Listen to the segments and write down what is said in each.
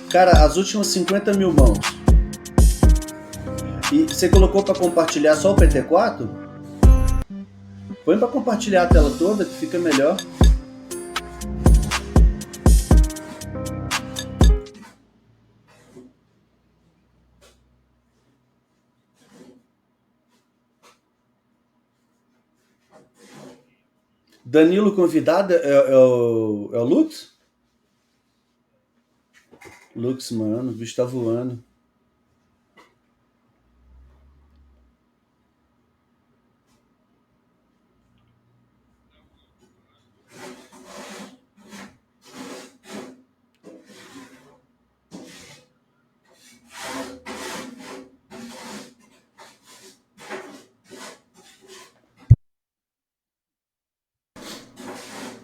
Cara, as últimas 50 mil mãos. E você colocou para compartilhar só o PT4? Põe para compartilhar a tela toda que fica melhor. Danilo convidado é o Lux? Lux, mano, o bicho tá voando.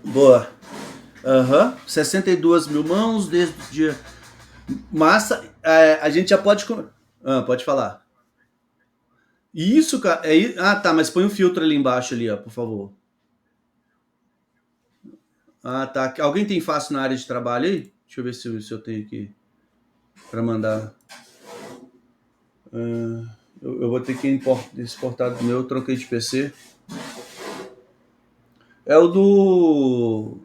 Boa. Aham. 62 mil mãos desde o dia. Massa. A gente já pode. Pode falar. Isso, cara. Ah, tá, mas põe um filtro ali embaixo, ali, ó, por favor. Ah, tá. Alguém tem fácil na área de trabalho aí? Deixa eu ver se eu tenho aqui para mandar. Eu vou ter que exportar do meu, eu troquei de PC. É o do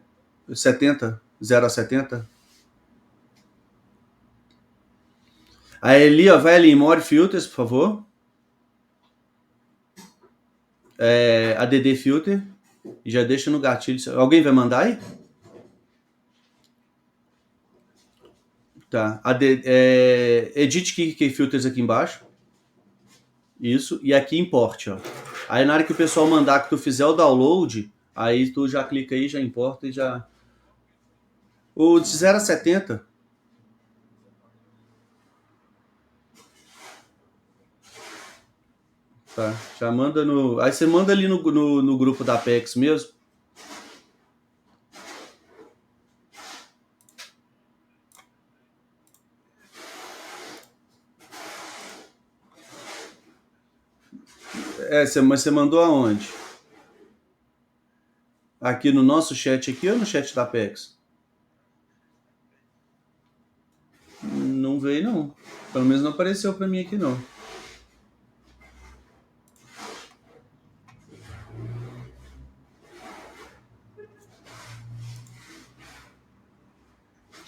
70, 0 a 70. Aí ali, ó, vai ali em More Filters, por favor. ADD Filter. E já deixa no gatilho. Alguém vai mandar aí? Tá. Edit Key Filters aqui embaixo. Isso. E aqui importe, ó. Aí na hora que o pessoal mandar que tu fizer o download, aí tu já clica aí, já importa e já. O de 0 a 70. Tá. Já manda no. Aí você manda ali no grupo da Apex mesmo. Mas você mandou aonde? Aqui no nosso chat aqui ou no chat da Apex? Não veio, não. Pelo menos não apareceu pra mim aqui, não.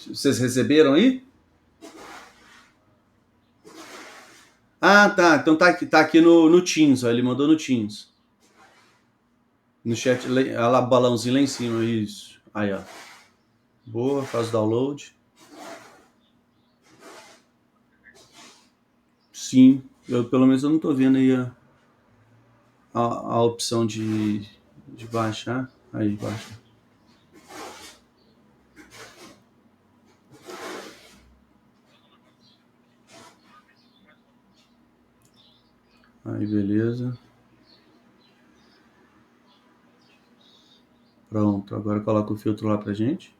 Vocês receberam aí? Ah, tá. Então tá aqui no Teams, ó. Ele mandou no Teams. No chat, olha lá, balãozinho lá em cima, isso. Aí, ó. Boa, faz o download. Sim, pelo menos eu não tô vendo aí a opção de baixar. Aí, baixa. Aí, beleza. Pronto, agora coloca o filtro lá pra gente.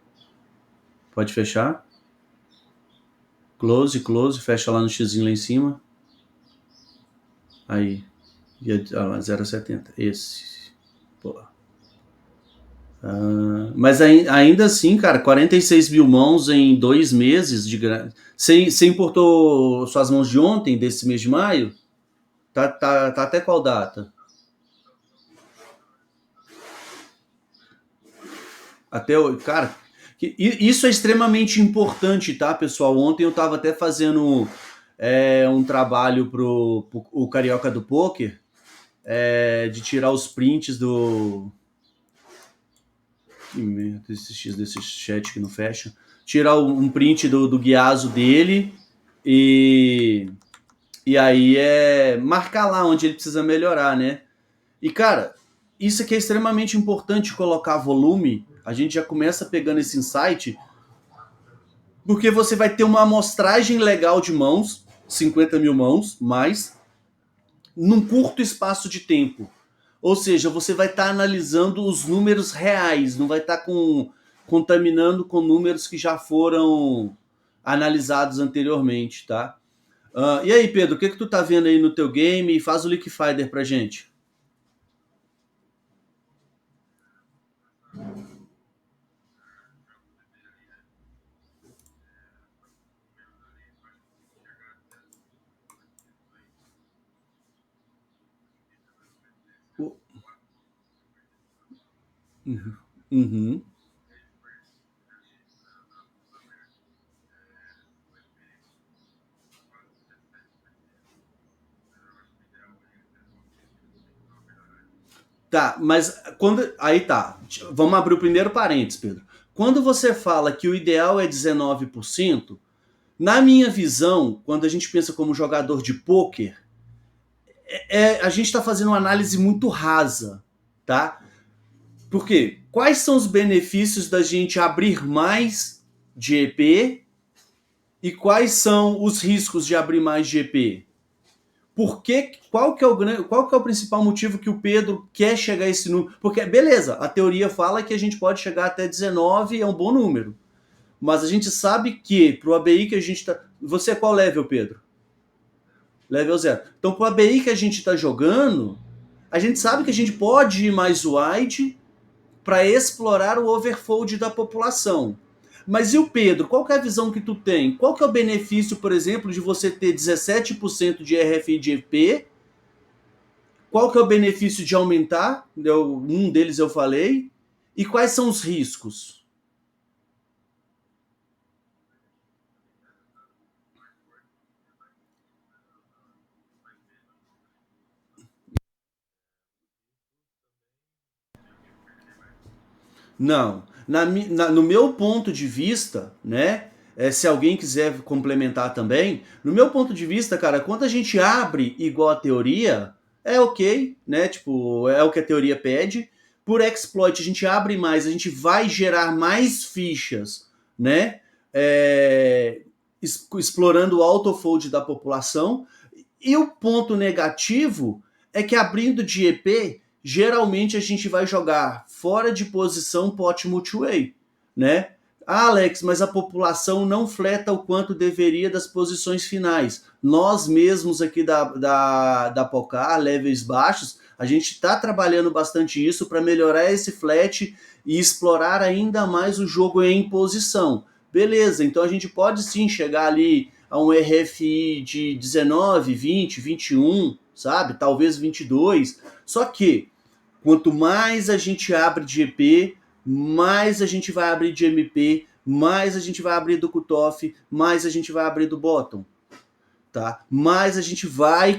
Pode fechar. Close, fecha lá no xizinho lá em cima. Aí. Lá, 0 a 70. Esse. Pô. Mas ainda assim, cara, 46 mil mãos em 2 meses de grana. Você importou suas mãos de ontem, desse mês de maio? Tá até qual data? Até o. Cara, isso é extremamente importante, tá, pessoal? Ontem eu tava até fazendo um trabalho pro o Carioca do Poker, de tirar os prints do. Que merda, desse chat que não fecha. Tirar um print do guiazo dele e. E aí marcar lá onde ele precisa melhorar, né? E, cara, isso aqui é extremamente importante colocar volume. A gente já começa pegando esse insight, porque você vai ter uma amostragem legal de mãos, 50 mil mãos, mais, num curto espaço de tempo. Ou seja, você vai estar analisando os números reais, não vai estar contaminando com números que já foram analisados anteriormente, tá? E aí, Pedro, o que tu tá vendo aí no teu game? Faz o Liquifider pra gente. Uhum. Uhum. Tá, mas quando. Aí tá. Vamos abrir o primeiro parênteses, Pedro. Quando você fala que o ideal é 19%, na minha visão, quando a gente pensa como jogador de pôquer, a gente está fazendo uma análise muito rasa, tá? Por quê? Quais são os benefícios da gente abrir mais de EP e quais são os riscos de abrir mais de EP? Qual que é o principal motivo que o Pedro quer chegar a esse número? Porque, beleza, a teoria fala que a gente pode chegar até 19, é um bom número. Mas a gente sabe que pro ABI que a gente tá. Você é qual level, Pedro? Level zero. Então, pro ABI que a gente tá jogando, a gente sabe que a gente pode ir mais wide para explorar o overfold da população. Mas e o Pedro? Qual que é a visão que tu tem? Qual que é o benefício, por exemplo, de você ter 17% de RFI de EP? Qual que é o benefício de aumentar? Um deles eu falei. E quais são os riscos? Não. No meu ponto de vista, né? Se alguém quiser complementar também, no meu ponto de vista, cara, quando a gente abre igual a teoria, é ok, né? Tipo, é o que a teoria pede. Por exploit, a gente abre mais, a gente vai gerar mais fichas, né? É, explorando o autofold da população. E o ponto negativo é que abrindo de EP, geralmente a gente vai jogar fora de posição pot multiway, né? Ah, Alex, mas a população não fleta o quanto deveria das posições finais. Nós mesmos aqui da Pocar, levels baixos, a gente está trabalhando bastante isso para melhorar esse flat e explorar ainda mais o jogo em posição. Beleza, então a gente pode sim chegar ali a um RFI de 19, 20, 21, sabe? Talvez 22. Só que quanto mais a gente abre de EP, mais a gente vai abrir de MP, mais a gente vai abrir do cutoff, mais a gente vai abrir do bottom, tá? Mais a gente vai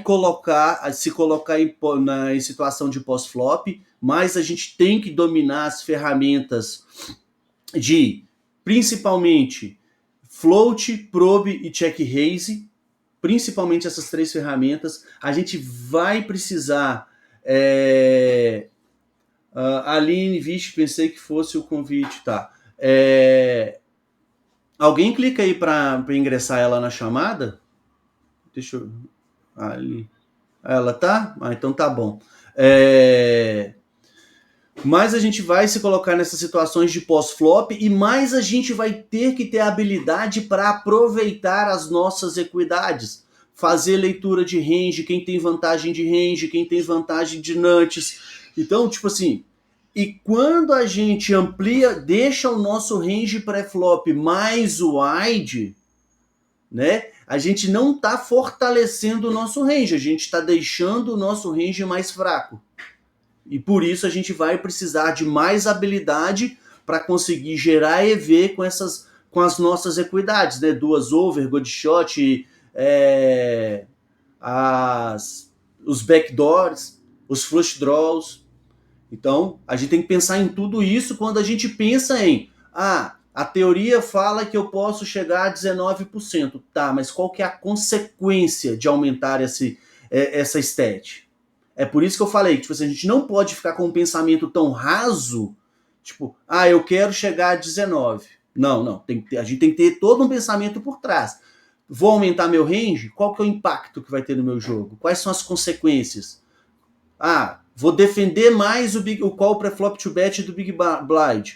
se colocar em situação de pós-flop, mais a gente tem que dominar as ferramentas de, principalmente, float, probe e check raise, principalmente essas três ferramentas. A gente vai precisar. Aline, vixe, pensei que fosse o convite, tá? Alguém clica aí para ingressar ela na chamada? Deixa eu. Ali. Ela tá? Ah, então tá bom. Mais a gente vai se colocar nessas situações de pós-flop e mais a gente vai ter que ter habilidade para aproveitar as nossas equidades. Fazer leitura de range, quem tem vantagem de range, quem tem vantagem de nuts. Então, tipo assim, e quando a gente amplia, deixa o nosso range pré-flop mais wide, né? A gente não está fortalecendo o nosso range, a gente está deixando o nosso range mais fraco. E por isso a gente vai precisar de mais habilidade para conseguir gerar EV com as nossas equidades, né? Duas over, good shot, os backdoors, os flush draws. Então, a gente tem que pensar em tudo isso quando a gente pensa em a teoria fala que eu posso chegar a 19%. Tá, mas qual que é a consequência de aumentar essa stat? É por isso que eu falei que tipo, assim, a gente não pode ficar com um pensamento tão raso, tipo, eu quero chegar a 19. Não, não. A gente tem que ter todo um pensamento por trás. Vou aumentar meu range? Qual que é o impacto que vai ter no meu jogo? Quais são as consequências? Vou defender mais o call pré-flop to bet do Big Blind.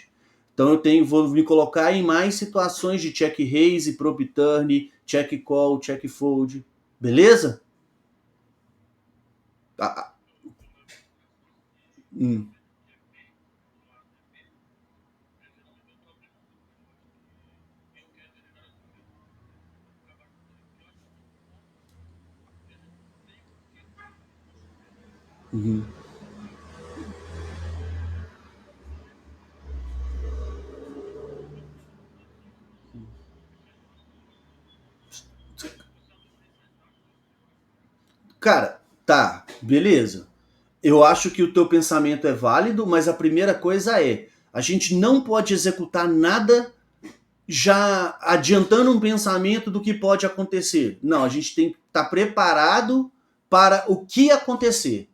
Então vou me colocar em mais situações de check raise, probe turn, check call, check fold. Beleza? Ah, hum, uhum. Cara, tá, beleza. Eu acho que o teu pensamento é válido, mas a primeira coisa é, a gente não pode executar nada já adiantando um pensamento do que pode acontecer. Não, a gente tem que estar preparado para o que acontecer.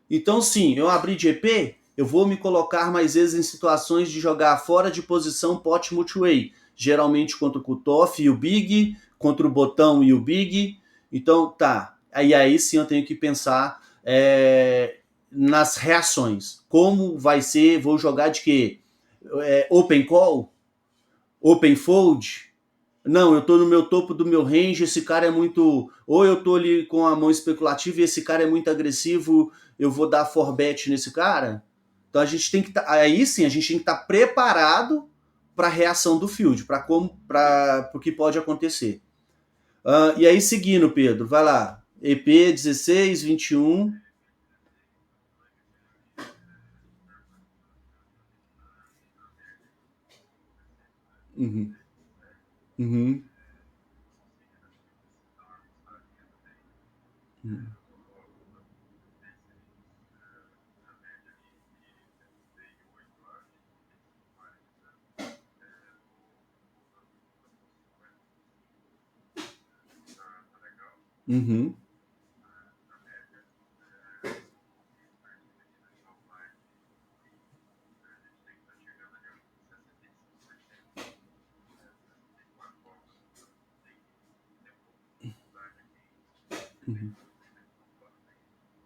Então, sim, eu abri de EP, eu vou me colocar mais vezes em situações de jogar fora de posição pot multiway. Geralmente contra o cutoff e o big, contra o botão e o big. Então, tá. Aí sim eu tenho que pensar nas reações. Como vai ser? Vou jogar de quê? Open call? Open fold? Não, eu tô no meu topo do meu range, esse cara é muito. Ou eu tô ali com a mão especulativa e esse cara é muito agressivo, eu vou dar for bet nesse cara. Então a gente tem que aí sim, a gente tem que estar preparado para a reação do field, para o que pode acontecer. E aí seguindo, Pedro, vai lá. EP 16, 21. Uhum. Uhum. Uhum.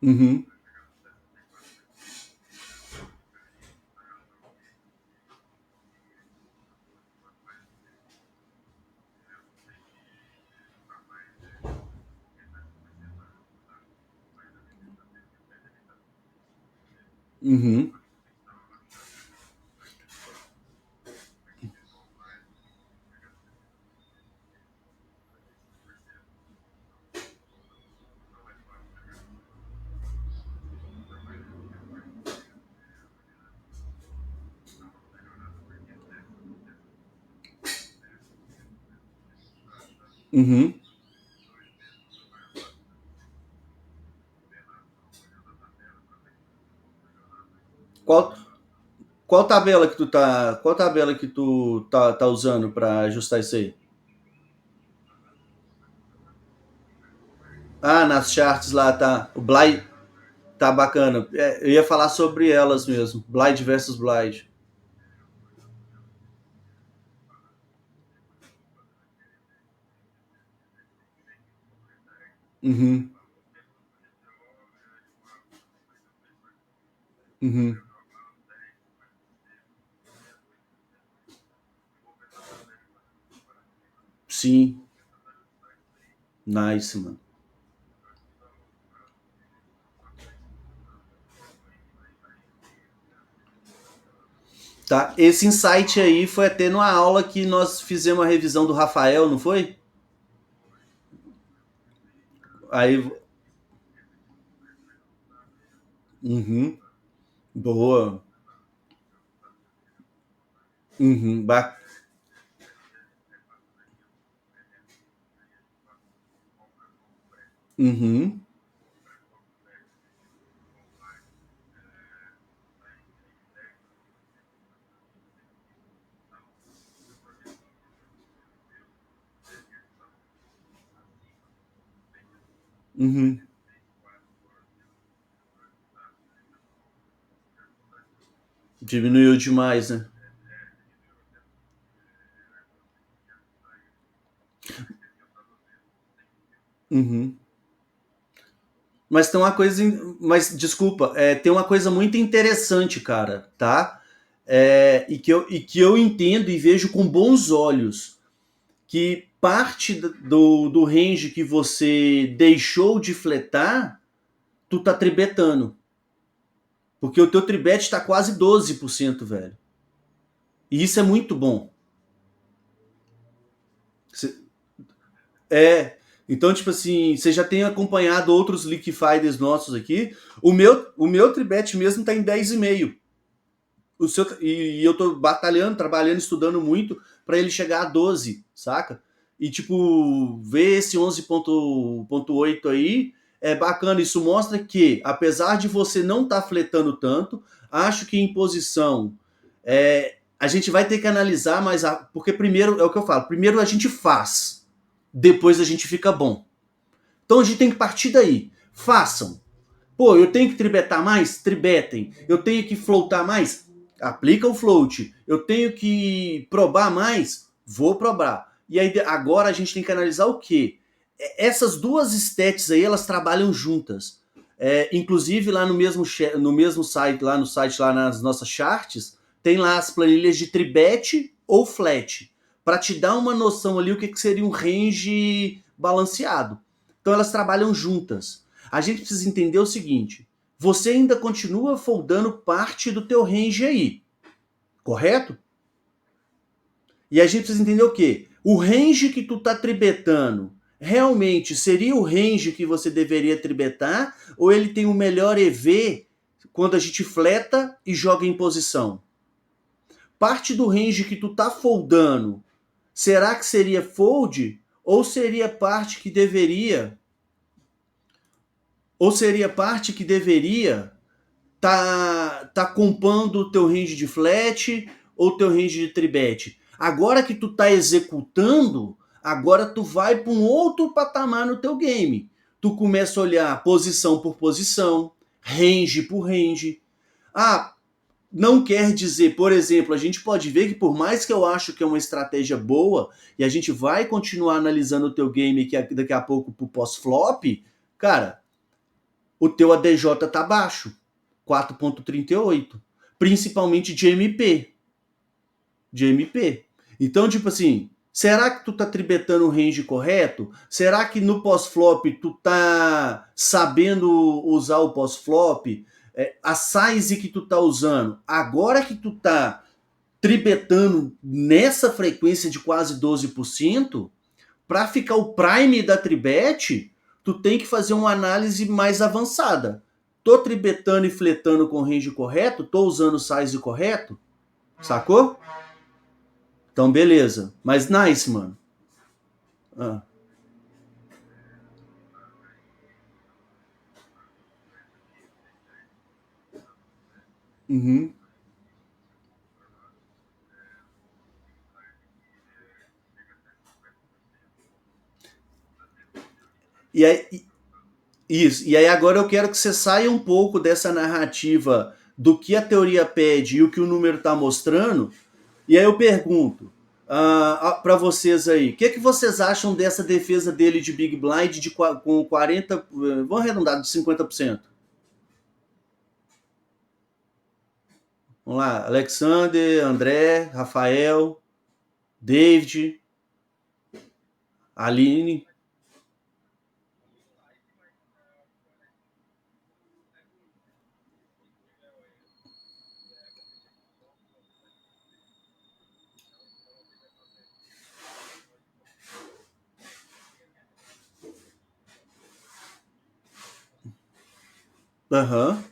Uhum. Uhum. Uhum. Qual, qual tabela que tu tá usando para ajustar isso aí? Ah, nas charts lá tá. O Blind tá bacana. Eu ia falar sobre elas mesmo. Blind versus Blind. Uhum. Uhum. Sim. Nice, mano. Tá. Esse insight aí foi até numa aula que nós fizemos a revisão do Rafael, não foi? Aí. Uhum. Boa. Uhum. Uhum. Uhum. Diminuiu demais, né? Uhum. Mas tem uma coisa. Mas, desculpa, tem uma coisa muito interessante, cara, tá? E que eu entendo e vejo com bons olhos. Que parte do range que você deixou de fletar, tu tá tribetando. Porque o teu tribet tá quase 12%, velho. E isso é muito bom. É. Então, tipo assim, você já tem acompanhado outros liquifiders nossos aqui. O meu tribet mesmo tá em 10,5. E eu tô batalhando, trabalhando, estudando muito para ele chegar a 12, saca? E tipo, ver esse 11,8 aí é bacana. Isso mostra que, apesar de você não estar fletando tanto, acho que em posição a gente vai ter que analisar, porque primeiro, é o que eu falo, primeiro a gente faz, depois a gente fica bom. Então a gente tem que partir daí. Façam. Pô, eu tenho que tribetar mais? Tribetem. Eu tenho que floatar mais? Aplica o float. Eu tenho que probar mais? Vou probar. E aí agora a gente tem que analisar o quê? Essas duas stats aí, elas trabalham juntas. Inclusive lá no mesmo site, lá nas nossas charts, tem lá as planilhas de tribet ou flat, para te dar uma noção ali o que seria um range balanceado. Então elas trabalham juntas. A gente precisa entender o seguinte: você ainda continua foldando parte do teu range aí, correto? E a gente precisa entender o quê? O range que tu tá tribetando realmente seria o range que você deveria tribetar, ou ele tem o melhor EV quando a gente fleta e joga em posição? Parte do range que tu tá foldando, será que seria fold, ou seria parte que deveria tá compondo o teu range de flat ou teu range de tribet? Agora que tu tá executando, agora tu vai para um outro patamar no teu game. Tu começa a olhar posição por posição, range por range. Ah, não quer dizer, por exemplo, a gente pode ver que por mais que eu acho que é uma estratégia boa, e a gente vai continuar analisando o teu game daqui a pouco pro pós-flop, cara, o teu ADJ tá baixo, 4.38, principalmente de MP. Então, tipo assim, será que tu tá tribetando o range correto? Será que no pós-flop tu tá sabendo usar o pós-flop? A size que tu tá usando, agora que tu tá tribetando nessa frequência de quase 12%, para ficar o prime da tribet, tu tem que fazer uma análise mais avançada. Tô tribetando e fletando com o range correto? Tô usando o size correto? Sacou? Então, beleza. Mas nice, mano. Ah. Uhum. E aí, isso. E aí agora eu quero que você saia um pouco dessa narrativa do que a teoria pede e o que o número está mostrando. E aí eu pergunto para vocês aí, o que vocês acham dessa defesa dele de Big Blind com 40, vamos arredondar, de 50%? Vamos lá, Alexander, André, Rafael, David, Aline. Aham.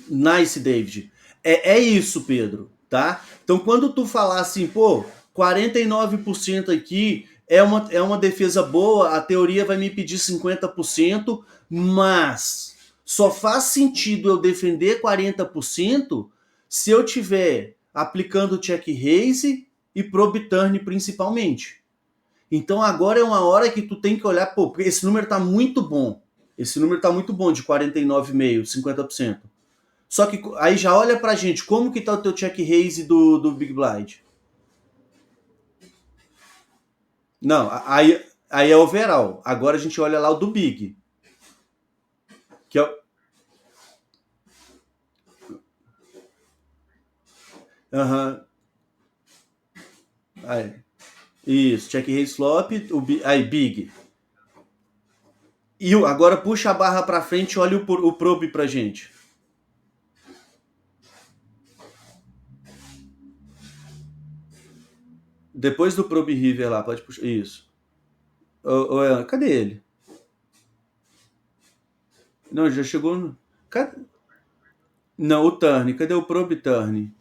Nice, David. É isso, Pedro, tá? Então, quando tu falar assim, pô, 49% aqui é uma defesa boa, a teoria vai me pedir 50%, mas só faz sentido eu defender 40% se eu tiver aplicando check raise e probe turn principalmente. Então agora é uma hora que tu tem que olhar, pô, porque esse número tá muito bom. Esse número tá muito bom de 49,5%, 50%. Só que aí já olha pra gente, como que tá o teu check raise do Big Blind? Não, aí é overall. Agora a gente olha lá o do Big. Que é. Aham. Aí. Isso, check raise flop, aí Big. E agora puxa a barra pra frente e olha o probe pra gente. Depois do probe river lá, pode puxar. Isso. Cadê ele? Não, já chegou no. Não, o turn. Cadê o probe turn?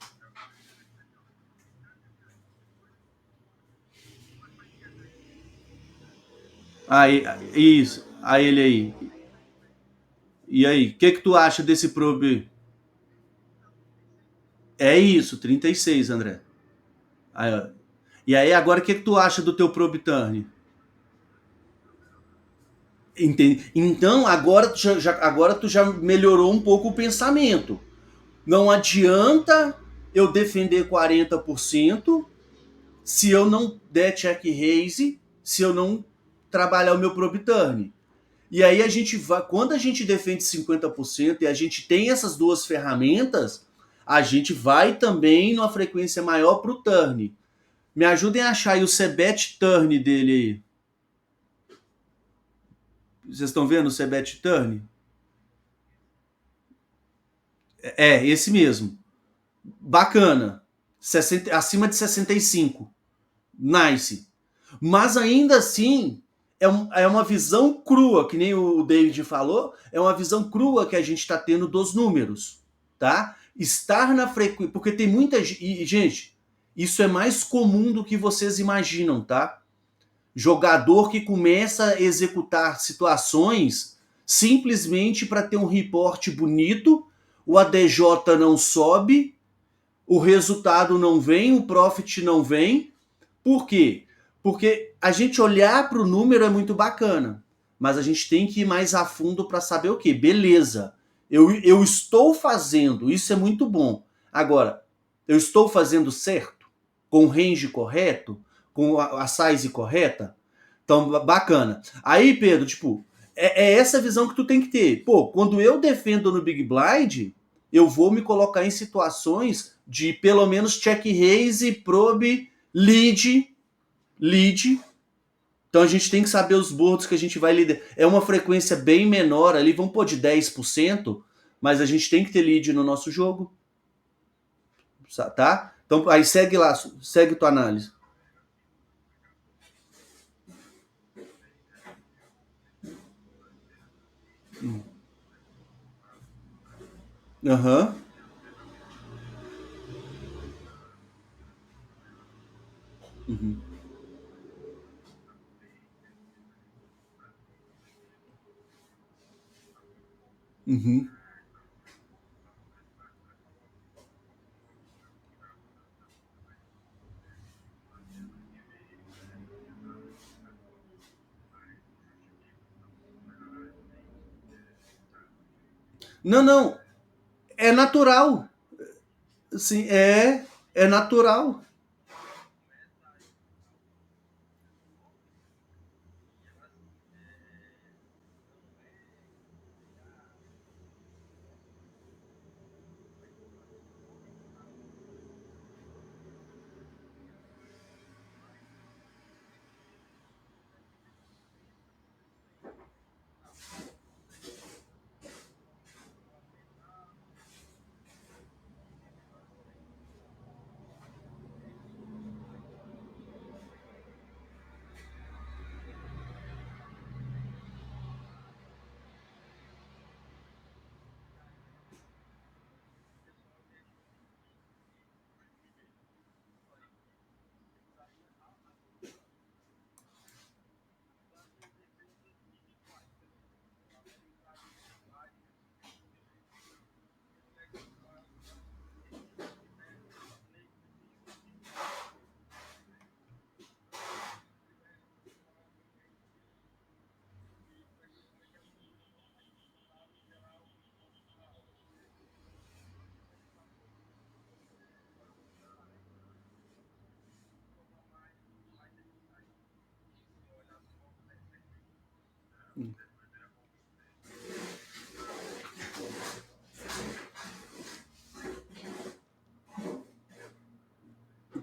Aí, isso. Aí ele aí. E aí, o que tu acha desse probe? É isso, 36, André. Aí, ó. E aí, agora o que tu acha do teu probe turn? Entende? Então, agora tu já melhorou um pouco o pensamento. Não adianta eu defender 40% se eu não der check raise, se eu não trabalhar o meu probe turn. E aí a gente vai, quando a gente defende 50% e a gente tem essas duas ferramentas, a gente vai também numa frequência maior pro turn. Me ajudem a achar aí o Cebet turn dele aí. Vocês estão vendo o Cebet turn? É, esse mesmo. Bacana. 60, acima de 65. Nice. Mas ainda assim, é uma visão crua, que nem o David falou, é uma visão crua que a gente está tendo dos números, tá? Estar na frequência. Porque tem muita gente. E, gente, isso é mais comum do que vocês imaginam, tá? Jogador que começa a executar situações simplesmente para ter um reporte bonito, o ADJ não sobe, o resultado não vem, o profit não vem. Por quê? Porque a gente olhar para o número é muito bacana, mas a gente tem que ir mais a fundo para saber o que. Beleza, eu estou fazendo, isso é muito bom. Agora, eu estou fazendo certo? Com o range correto? Com a size correta? Então, bacana. Aí, Pedro, tipo, é essa visão que tu tem que ter. Pô, quando eu defendo no Big Blind, eu vou me colocar em situações de pelo menos check raise, probe, lead. Então a gente tem que saber os boards que a gente vai liderar. É uma frequência bem menor ali, vamos pôr de 10%, mas a gente tem que ter lead no nosso jogo, tá? Então aí segue lá, segue tua análise. Aham. Uhum. Uhum. Não, não, é natural. Sim, é natural.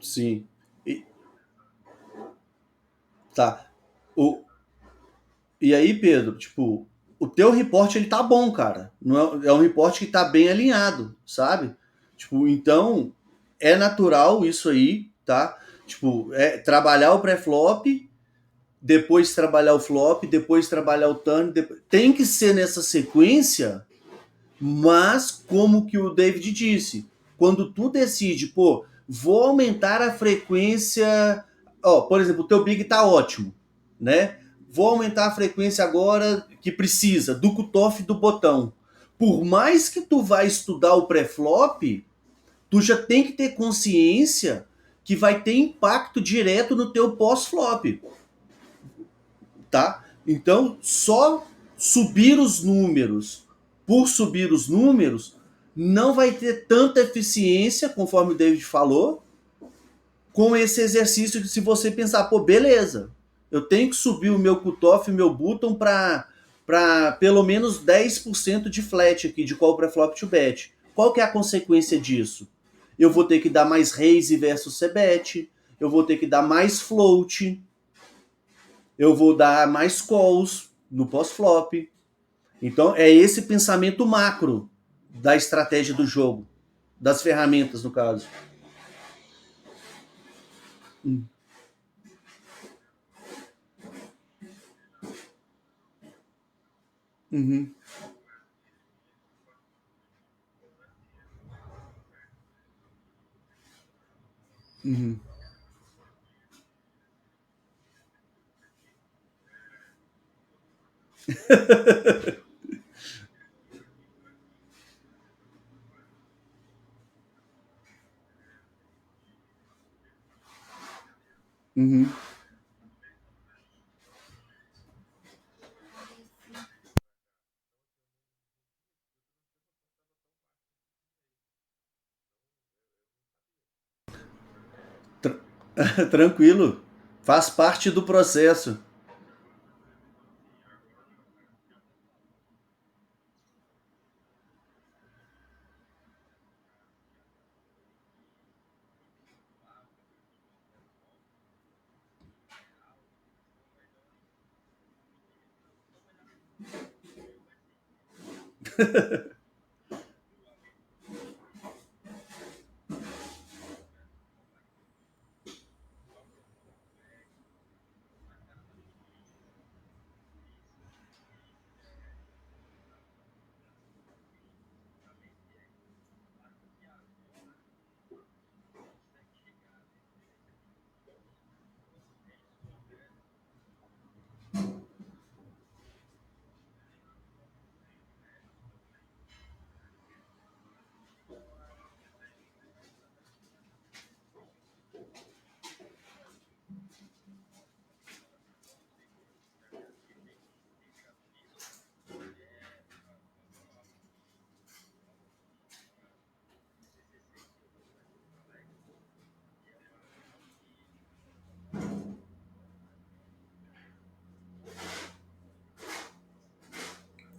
Sim. E, tá. O, E aí, Pedro, tipo, o teu reporte ele tá bom, cara. Não é um reporte que tá bem alinhado, sabe? Tipo, então é natural isso aí, tá? Tipo, é trabalhar o pré-flop, depois trabalhar o flop, depois trabalhar o turn, tem que ser nessa sequência, mas como que o David disse, quando tu decide, pô, vou aumentar a frequência, ó, por exemplo, o teu big tá ótimo, né? vou aumentar a frequência agora que precisa, do cutoff do botão. Por mais que tu vá estudar o pré-flop, tu já tem que ter consciência que vai ter impacto direto no teu pós-flop, tá? Então, só subir os números por subir os números não vai ter tanta eficiência, conforme o David falou, com esse exercício que se você pensar, pô, beleza, eu tenho que subir o meu cutoff, o meu button para pelo menos 10% de flat aqui, de call pré-flop to bet. Qual que é a consequência disso? Eu vou ter que dar mais raise versus c-bet, eu vou ter que dar mais float, eu vou dar mais calls no pós-flop. Então é esse pensamento macro da estratégia do jogo, das ferramentas no caso. Uhum, uhum, uhum. Tranquilo. Faz parte do processo.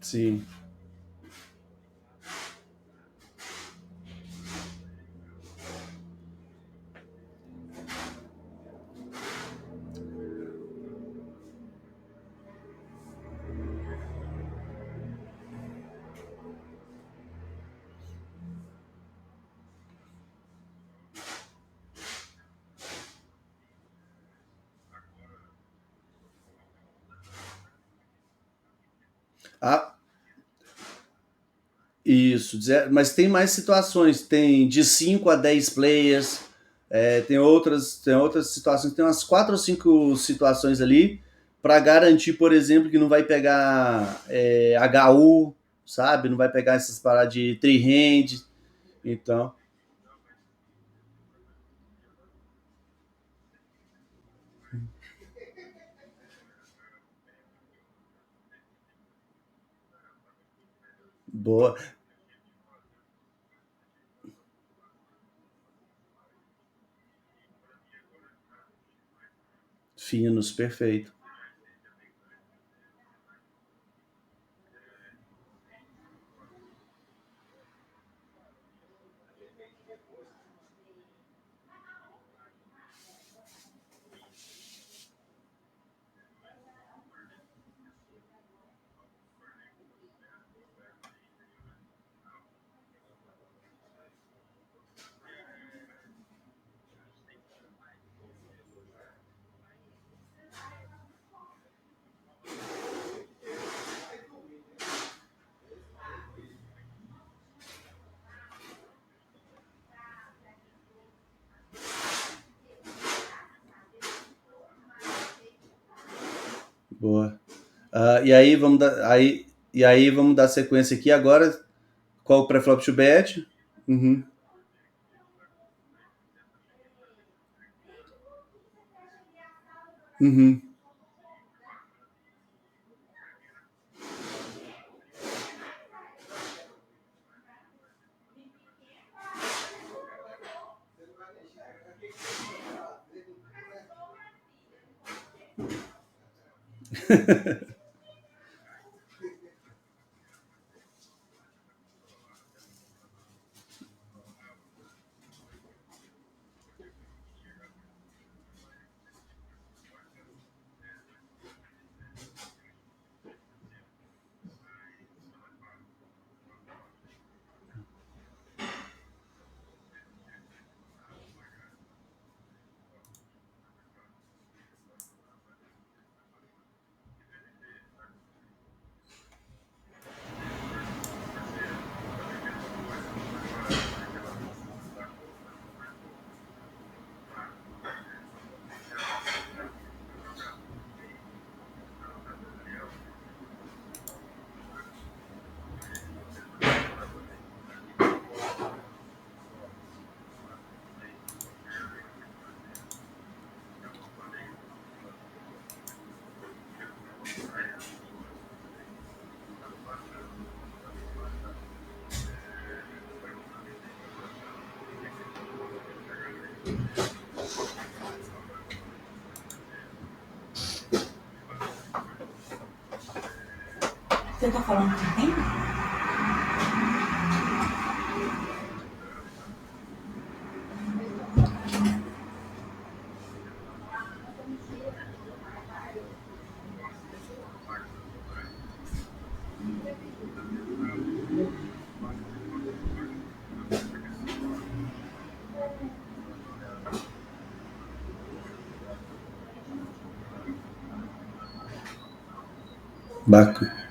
Sim. Ah, isso. Mas tem mais situações. Tem de 5 a 10 players. Tem outras situações. Tem umas 4 ou 5 situações ali para garantir, por exemplo, que não vai pegar HU, sabe? Não vai pegar essas paradas de three hand. Então, boa. Finos, perfeito. Boa. E aí vamos dar sequência aqui agora. Qual o pré-flop to bet? Uhum. Uhum. Você tá falando com quem? Bacana.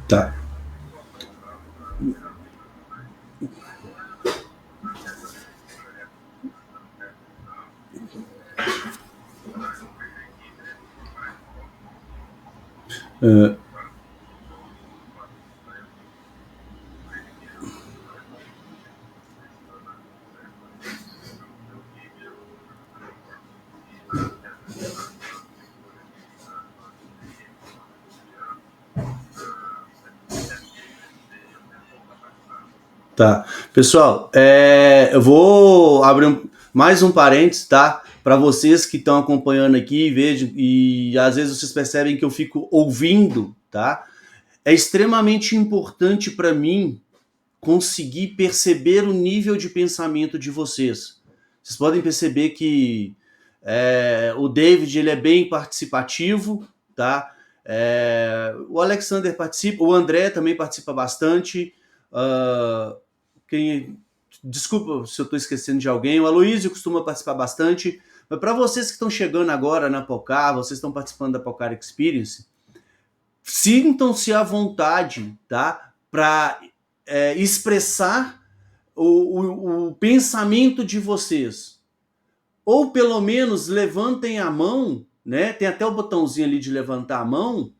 Tá. Tá. Pessoal, eu vou abrir mais um parênteses, tá? Para vocês que estão acompanhando aqui, vejam, e às vezes vocês percebem que eu fico ouvindo, tá? É extremamente importante para mim conseguir perceber o nível de pensamento de vocês. Vocês podem perceber que o David ele é bem participativo, tá? O Alexander participa, o André também participa bastante. Desculpa se eu estou esquecendo de alguém, o Aloysio costuma participar bastante, mas para vocês que estão chegando agora na Pocar, vocês estão participando da Pocar Experience, sintam-se à vontade, tá? Para expressar o pensamento de vocês, ou pelo menos levantem a mão, né? Tem até o botãozinho ali de levantar a mão,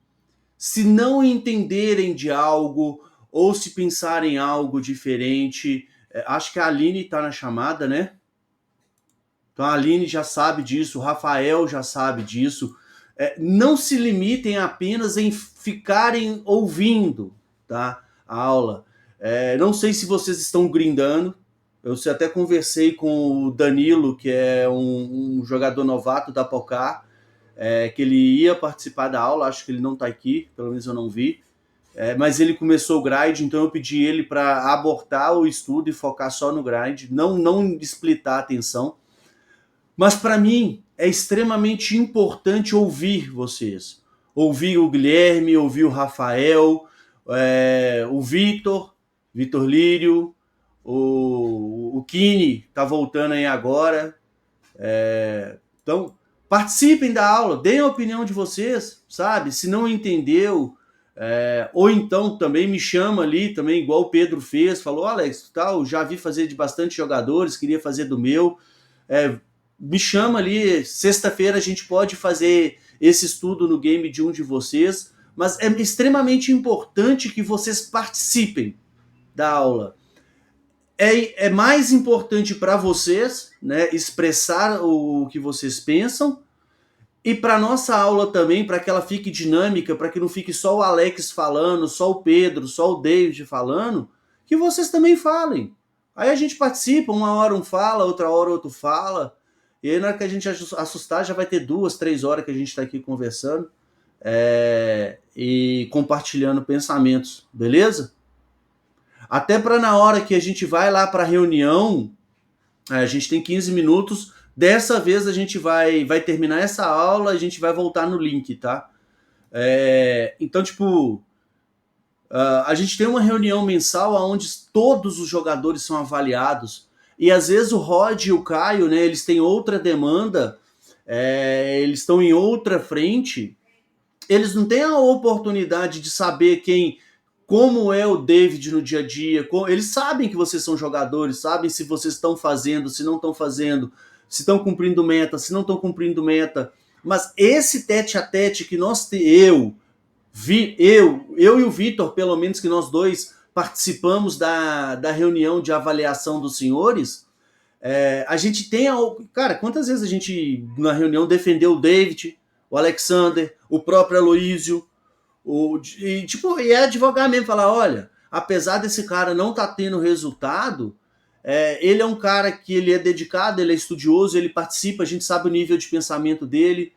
se não entenderem de algo, ou se pensarem algo diferente. Acho que a Aline está na chamada, né? Então a Aline já sabe disso, o Rafael já sabe disso. Não se limitem apenas em ficarem ouvindo, tá? A aula. Não sei se vocês estão grindando. Eu até conversei com o Danilo, que é um jogador novato da Pocar, que ele ia participar da aula. Acho que ele não está aqui, pelo menos eu não vi. Mas ele começou o grind, então eu pedi ele para abortar o estudo e focar só no grind, não splitar a atenção. Mas para mim é extremamente importante ouvir vocês. Ouvir o Guilherme, ouvir o Rafael, o Vitor Lírio, o Kini está voltando aí agora. Então, participem da aula, deem a opinião de vocês, sabe? Se não entendeu, ou então também me chama ali, também igual o Pedro fez, falou, Alex, tal, já vi fazer de bastante jogadores, queria fazer do meu. Me chama ali, sexta-feira a gente pode fazer esse estudo no game de um de vocês, mas é extremamente importante que vocês participem da aula. É mais importante para vocês, né, expressar o que vocês pensam, e para nossa aula também, para que ela fique dinâmica, para que não fique só o Alex falando, só o Pedro, só o David falando, que vocês também falem. Aí a gente participa, uma hora um fala, outra hora outro fala, e aí na hora que a gente assustar, já vai ter 2, 3 horas que a gente está aqui conversando e compartilhando pensamentos, beleza? Até para na hora que a gente vai lá para a reunião, a gente tem 15 minutos, dessa vez a gente vai terminar essa aula, a gente vai voltar no link, tá? Então, tipo, a gente tem uma reunião mensal onde todos os jogadores são avaliados, e às vezes o Rod e o Caio, né, eles têm outra demanda, eles estão em outra frente, eles não têm a oportunidade de saber como é o David no dia a dia. Eles sabem que vocês são jogadores, sabem se vocês estão fazendo, se não estão fazendo, se estão cumprindo meta, se não estão cumprindo meta. Mas esse tete-a-tete que eu e o Vitor, pelo menos que nós dois participamos da reunião de avaliação dos senhores, a gente tem... Cara, quantas vezes a gente, na reunião, defendeu o David, o Alexander, o próprio Aloysio, e advogar mesmo, falar, olha, apesar desse cara não estar tendo resultado, ele é um cara que ele é dedicado, ele é estudioso, ele participa, a gente sabe o nível de pensamento dele,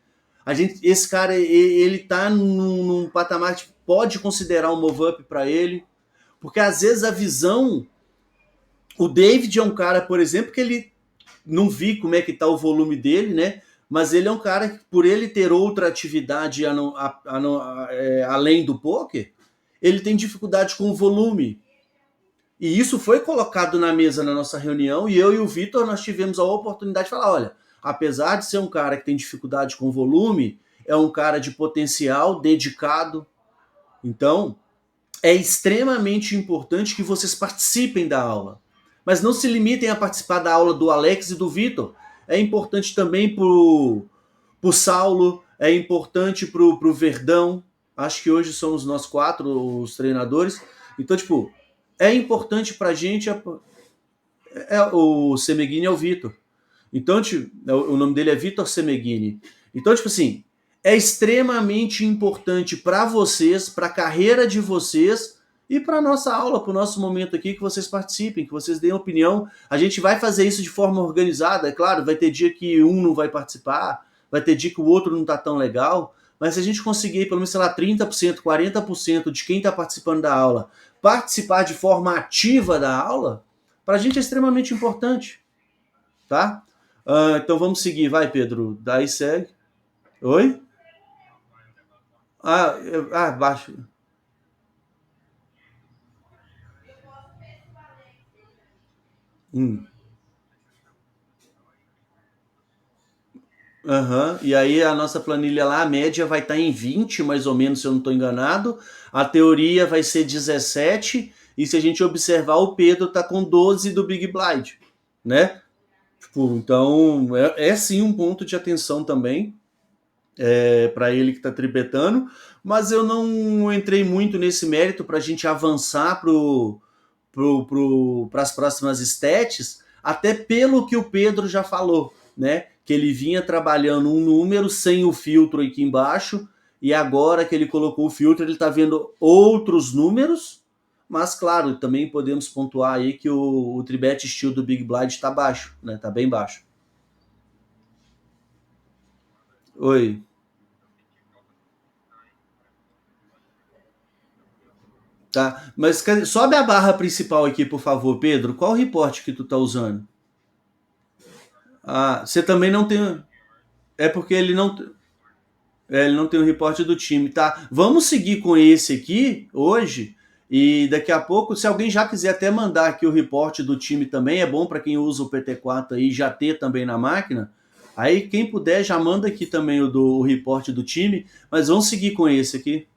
esse cara, ele tá num patamar que pode considerar um move-up para ele, porque às vezes a visão... O David é um cara, por exemplo, que ele não vi como é que tá o volume dele, né? Mas ele é um cara que, por ele ter outra atividade além do poker, ele tem dificuldade com o volume. E isso foi colocado na mesa na nossa reunião, e eu e o Vitor, nós tivemos a oportunidade de falar, olha, apesar de ser um cara que tem dificuldade com volume, é um cara de potencial, dedicado. Então, é extremamente importante que vocês participem da aula. Mas não se limitem a participar da aula do Alex e do Vitor. É importante também pro Saulo, é importante pro Verdão. Acho que hoje somos nós quatro os treinadores. Então, tipo, é importante pra gente. O Semeghini é o Vitor. Então, tipo, o nome dele é Vitor Semeghini. Então, tipo assim, é extremamente importante para vocês, para a carreira de vocês e para nossa aula, para o nosso momento aqui, que vocês participem, que vocês deem opinião. A gente vai fazer isso de forma organizada, é claro, vai ter dia que um não vai participar, vai ter dia que o outro não tá tão legal, mas se a gente conseguir, pelo menos, sei lá, 30%, 40% de quem está participando da aula participar de forma ativa da aula, para a gente é extremamente importante, tá? Então vamos seguir, vai, Pedro. Daí segue. Oi? Baixo. Hum. Aham. E aí a nossa planilha lá, a média vai estar em 20, mais ou menos, se eu não estou enganado. A teoria vai ser 17. E se a gente observar, o Pedro tá com 12 do Big Blind, né? Tipo, então é sim um ponto de atenção também para ele que está tribetando, mas eu não entrei muito nesse mérito para a gente avançar para as próximas stats, até pelo que o Pedro já falou, né? Que ele vinha trabalhando um número sem o filtro aqui embaixo, e agora que ele colocou o filtro, ele está vendo outros números, mas claro, também podemos pontuar aí que o tribet steel do Big Blind está baixo, né? Está bem baixo. Oi. Tá, mas sobe a barra principal aqui, por favor, Pedro. Qual o reporte que tu tá usando? Ah, você também não tem. É porque ele não tem o reporte do time, tá? Vamos seguir com esse aqui hoje. E daqui a pouco, se alguém já quiser até mandar aqui o reporte do time também, é bom para quem usa o PT4 aí já ter também na máquina. Aí quem puder já manda aqui também o reporte do time, mas vamos seguir com esse aqui.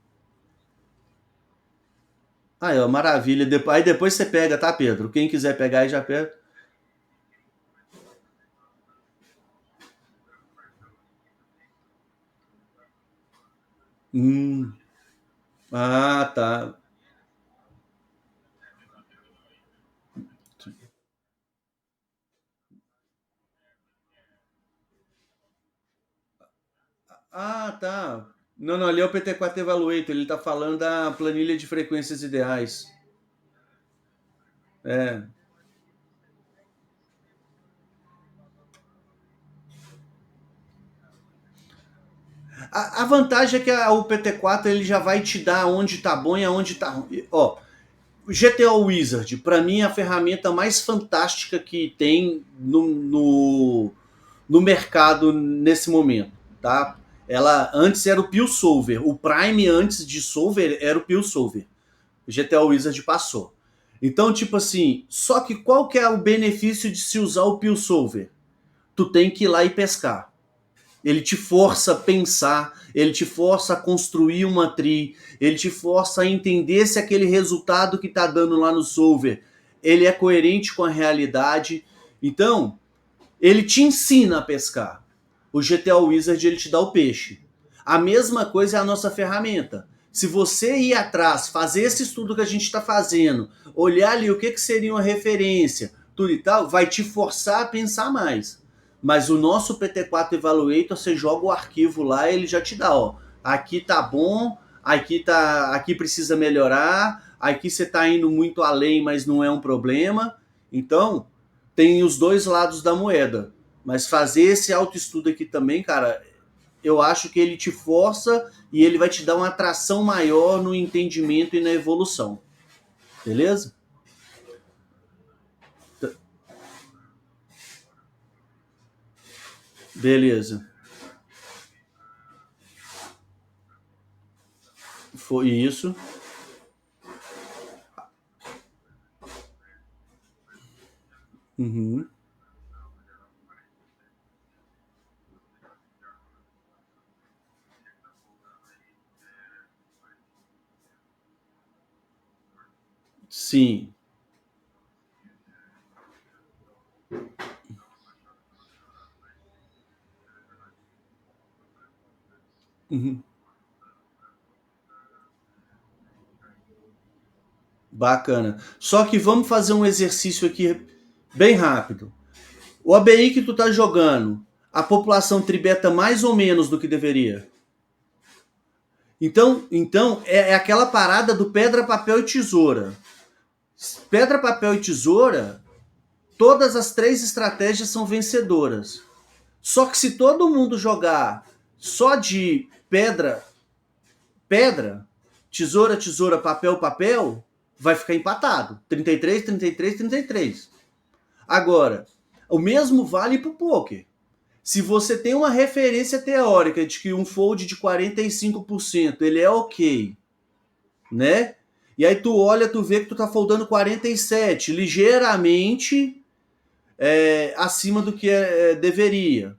Aí, ó, maravilha. Aí depois você pega, tá, Pedro? Quem quiser pegar aí já pega. Hum, tá. Tá. Não, não, ali é o PT4 Evaluator, ele tá falando da planilha de frequências ideais. É. A vantagem é que o PT4 ele já vai te dar onde tá bom e aonde tá ruim. Ó, o GTO Wizard, para mim, é a ferramenta mais fantástica que tem no mercado nesse momento, tá? Ela antes era o PillSolver. O Prime antes de Solver era o PillSolver. O GTO Wizard passou. Então, tipo assim, só que qual que é o benefício de se usar o PillSolver? Tu tem que ir lá e pescar. Ele te força a pensar, ele te força a construir uma tree, ele te força a entender se aquele resultado que tá dando lá no solver, ele é coerente com a realidade. Então, ele te ensina a pescar. O GTA Wizard ele te dá o peixe. A mesma coisa é a nossa ferramenta. Se você ir atrás, fazer esse estudo que a gente está fazendo, olhar ali o que, que seria uma referência, tudo e tal, vai te forçar a pensar mais. Mas o nosso PT4 Evaluator, você joga o arquivo lá e ele já te dá, ó. Aqui tá bom, aqui precisa melhorar, aqui você tá indo muito além, mas não é um problema. Então, tem os dois lados da moeda. Mas fazer esse autoestudo aqui também, cara, eu acho que ele te força e ele vai te dar uma atração maior no entendimento e na evolução. Beleza? Beleza. Foi isso. Uhum. Sim. Uhum. Bacana. Só que vamos fazer um exercício aqui bem rápido. O ABI que tu tá jogando, a população tribeta mais ou menos do que deveria? Então é aquela parada do pedra, papel e tesoura. Pedra, papel e tesoura, todas as três estratégias são vencedoras. Só que se todo mundo jogar só de pedra, pedra, tesoura, tesoura, papel, papel, vai ficar empatado. 33, 33, 33. Agora, o mesmo vale para o poker. Se você tem uma referência teórica de que um fold de 45% ele é ok, né? E aí tu olha, tu vê que tu tá foldando 47, ligeiramente acima do que deveria.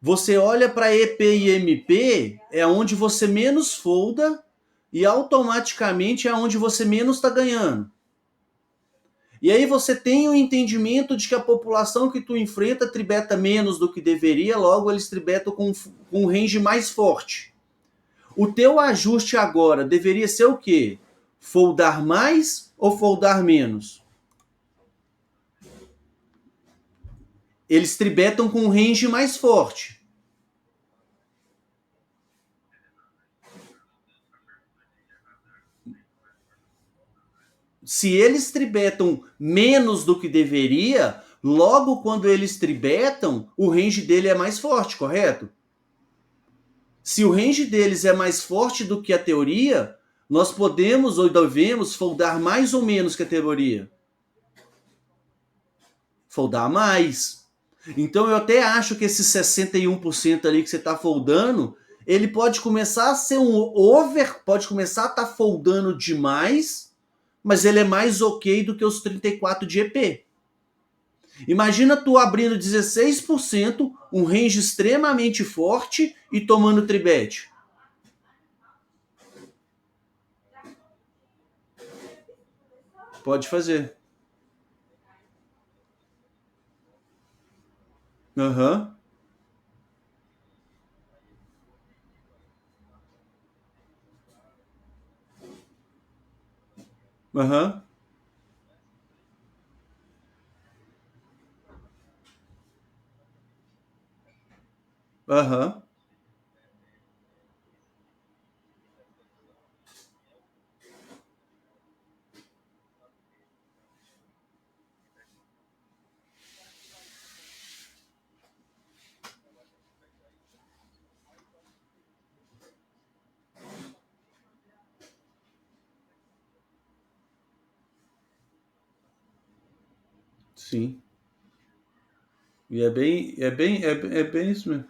Você olha para EP e MP, é onde você menos folda e automaticamente é onde você menos está ganhando. E aí você tem o entendimento de que a população que tu enfrenta tribeta menos do que deveria, logo eles tribetam com um range mais forte. O teu ajuste agora deveria ser o quê? Foldar mais ou foldar menos? Eles tribetam com um range mais forte. Se eles tribetam menos do que deveria, logo quando eles tribetam, o range dele é mais forte, correto? Se o range deles é mais forte do que a teoria, nós podemos ou devemos foldar mais ou menos que a teoria. Foldar mais. Então eu até acho que esse 61% ali que você está foldando, ele pode começar a ser um over, pode começar a estar foldando demais, mas ele é mais ok do que os 34 de EP. Imagina tu abrindo 16%, um range extremamente forte e tomando tribet. Pode fazer. Aham. Aham. Aham. Sim. E é bem isso mesmo.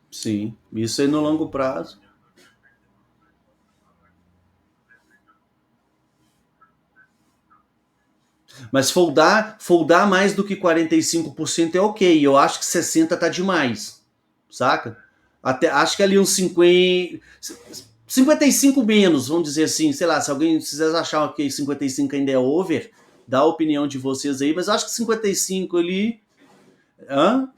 Sim. Isso aí no longo prazo. Mas foldar mais do que 45% é ok. Eu acho que 60 tá demais. Saca? Até, acho que ali uns 50. 55 menos, vamos dizer assim. Sei lá, se alguém se vocês achar que 55 ainda é over, dá a opinião de vocês aí. Mas acho que 55 ali. Hã?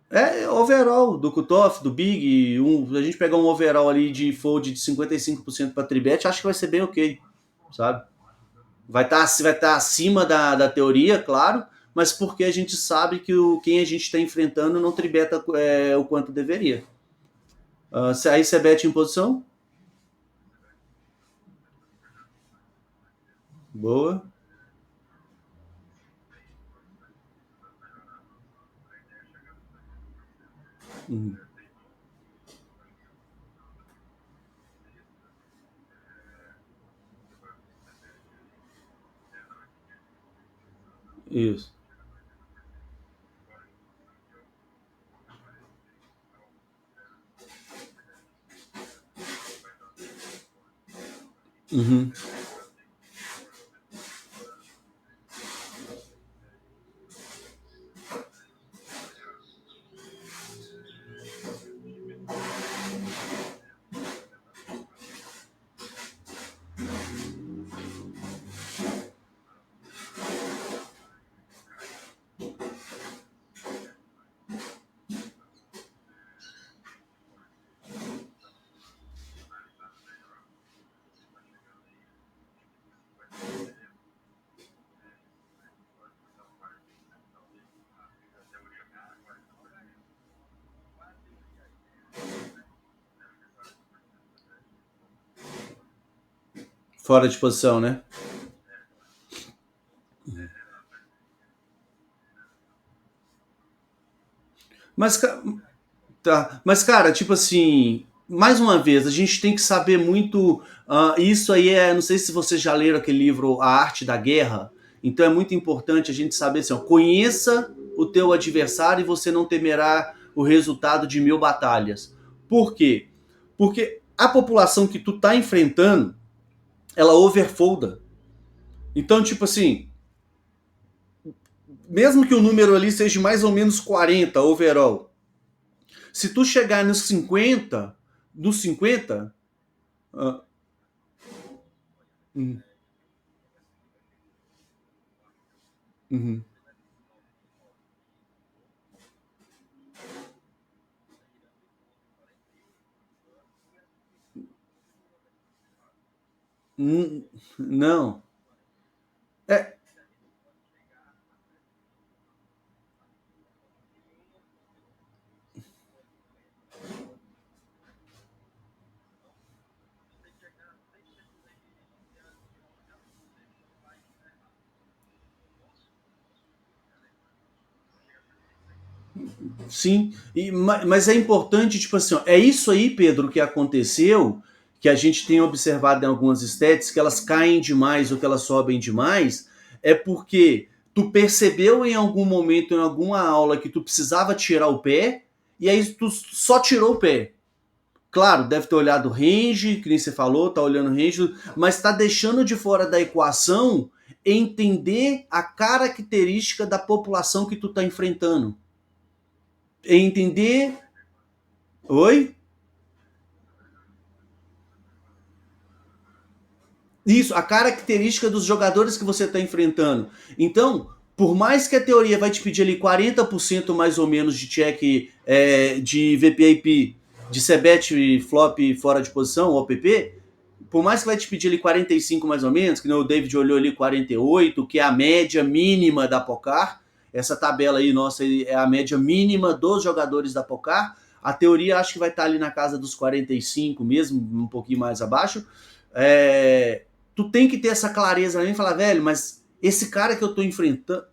É overall do cutoff, do Big. A gente pegar um overall ali de fold de 55% para tribet, acho que vai ser bem ok. Sabe? Vai tá acima da teoria, claro, mas porque a gente sabe que quem a gente está enfrentando não tribeta o quanto deveria. Aí você bete em posição? Boa. Uhum. Isso. Uhum. Fora de posição, né? Mas, tá. Mas, cara, tipo assim, mais uma vez, a gente tem que saber muito. Isso aí é. Não sei se vocês já leram aquele livro A Arte da Guerra. Então é muito importante a gente saber assim, ó, conheça o teu adversário e você não temerá o resultado de 1000 batalhas. Por quê? Porque a população que tu tá enfrentando, ela overfolda. Então, tipo assim, mesmo que o número ali seja mais ou menos 40 overall, se tu chegar nos 50, uh, uhum, uhum. Não. É, sim. Mas é importante, tipo assim, ó, é isso aí, Pedro, que aconteceu, que a gente tem observado em algumas estéticas, que elas caem demais ou que elas sobem demais, é porque tu percebeu em algum momento, em alguma aula, que tu precisava tirar o pé, e aí tu só tirou o pé. Claro, deve ter olhado o range, que nem você falou, tá olhando o range, mas tá deixando de fora da equação entender a característica da população que tu tá enfrentando. Entender. Oi? Isso, a característica dos jogadores que você está enfrentando. Então, por mais que a teoria vai te pedir ali 40% mais ou menos de check de VPIP, de CBET flop fora de posição, OPP, por mais que vai te pedir ali 45 mais ou menos, que o David olhou ali 48, que é a média mínima da Pocar, essa tabela aí nossa é a média mínima dos jogadores da Pocar, a teoria acho que vai estar ali na casa dos 45 mesmo, um pouquinho mais abaixo. Tu tem que ter essa clareza ali e falar, velho, mas esse cara que eu tô enfrentando.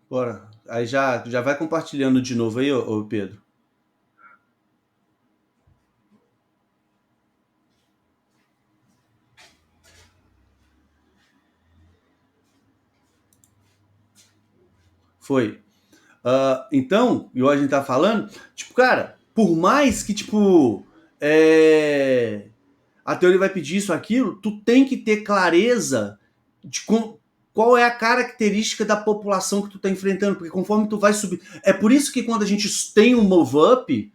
Bora. Aí já vai compartilhando de novo aí, ô Pedro. Foi. Então, e hoje a gente tá falando, tipo, cara, por mais que, tipo, a teoria vai pedir isso, aquilo, tu tem que ter clareza de qual é a característica da população que tu tá enfrentando, porque conforme tu vai subir... É por isso que quando a gente tem um move-up,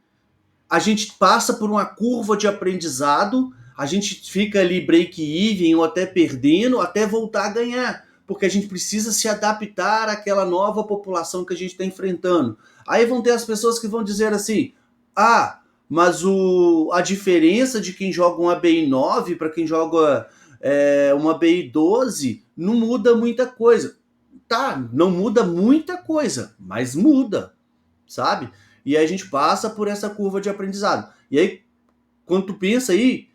a gente passa por uma curva de aprendizado, a gente fica ali break-even ou até perdendo, até voltar a ganhar, porque a gente precisa se adaptar àquela nova população que a gente está enfrentando. Aí vão ter as pessoas que vão dizer assim, mas a diferença de quem joga uma BI 9 para quem joga uma BI 12 não muda muita coisa. Tá, não muda muita coisa, mas muda, sabe? E aí a gente passa por essa curva de aprendizado. E aí, quando tu pensa aí,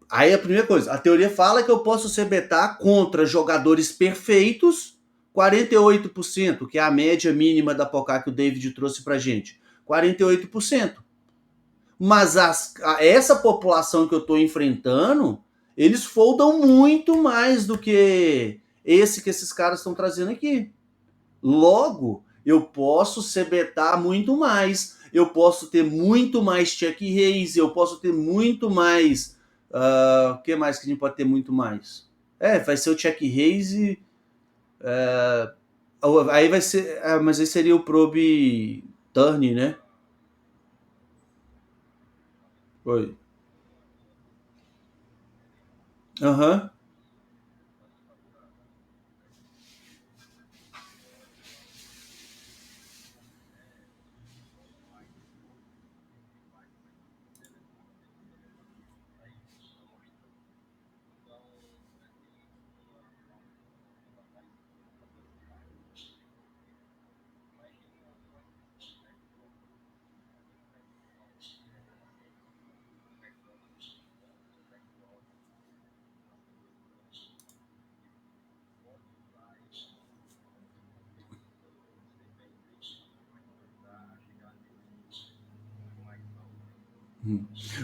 aí a primeira coisa, a teoria fala que eu posso ser beta contra jogadores perfeitos, 48%, que é a média mínima da Poká que o David trouxe pra gente. 48%. Mas essa população que eu estou enfrentando, eles foldam muito mais do que esse que esses caras estão trazendo aqui. Logo, eu posso CBtar muito mais, eu posso ter muito mais check raise, eu posso ter muito mais. O que mais que a gente pode ter muito mais? Vai ser o check raise. Aí vai ser. Mas aí seria o probe turn, né? Oi. Aham.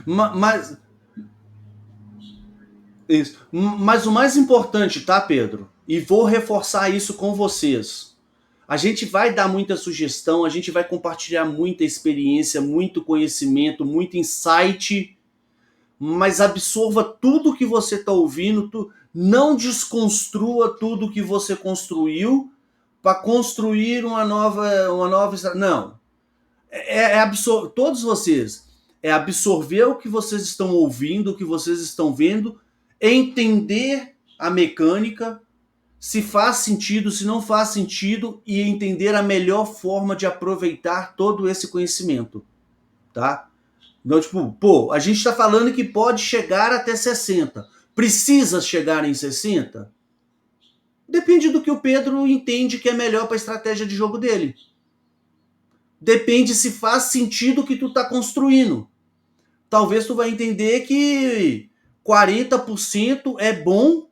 Mas, isso. Mas o mais importante, tá, Pedro? E vou reforçar isso com vocês. A gente vai dar muita sugestão, a gente vai compartilhar muita experiência, muito conhecimento, muito insight, mas absorva tudo que você está ouvindo, não desconstrua tudo que você construiu para construir uma nova. Não. Todos vocês. É absorver o que vocês estão ouvindo, o que vocês estão vendo, entender a mecânica, se faz sentido, se não faz sentido, e entender a melhor forma de aproveitar todo esse conhecimento, tá? Então, tipo, a gente está falando que pode chegar até 60. Precisa chegar em 60? Depende do que o Pedro entende que é melhor para a estratégia de jogo dele. Depende se faz sentido o que tu tá construindo. Talvez tu vai entender que 40% é bom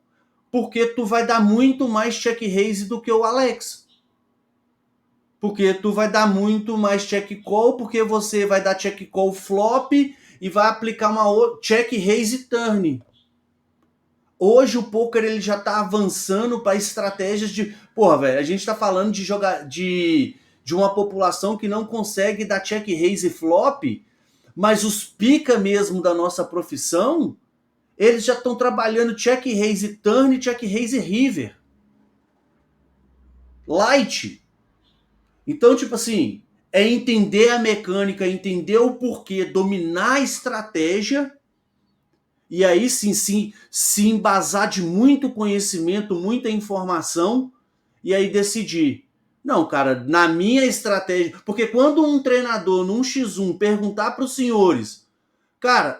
porque tu vai dar muito mais check raise do que o Alex. Porque tu vai dar muito mais check call, porque você vai dar check call flop e vai aplicar uma check raise turn. Hoje o poker ele já tá avançando para estratégias de, porra, velho, a gente tá falando de jogar de uma população que não consegue dar check raise flop, mas os pica mesmo da nossa profissão, eles já estão trabalhando check raise turn e check raise river. Light. Então, tipo assim, é entender a mecânica, entender o porquê, dominar a estratégia e aí sim, se embasar de muito conhecimento, muita informação e aí decidir. Não, cara, na minha estratégia. Porque quando um treinador num X1 perguntar para os senhores, cara,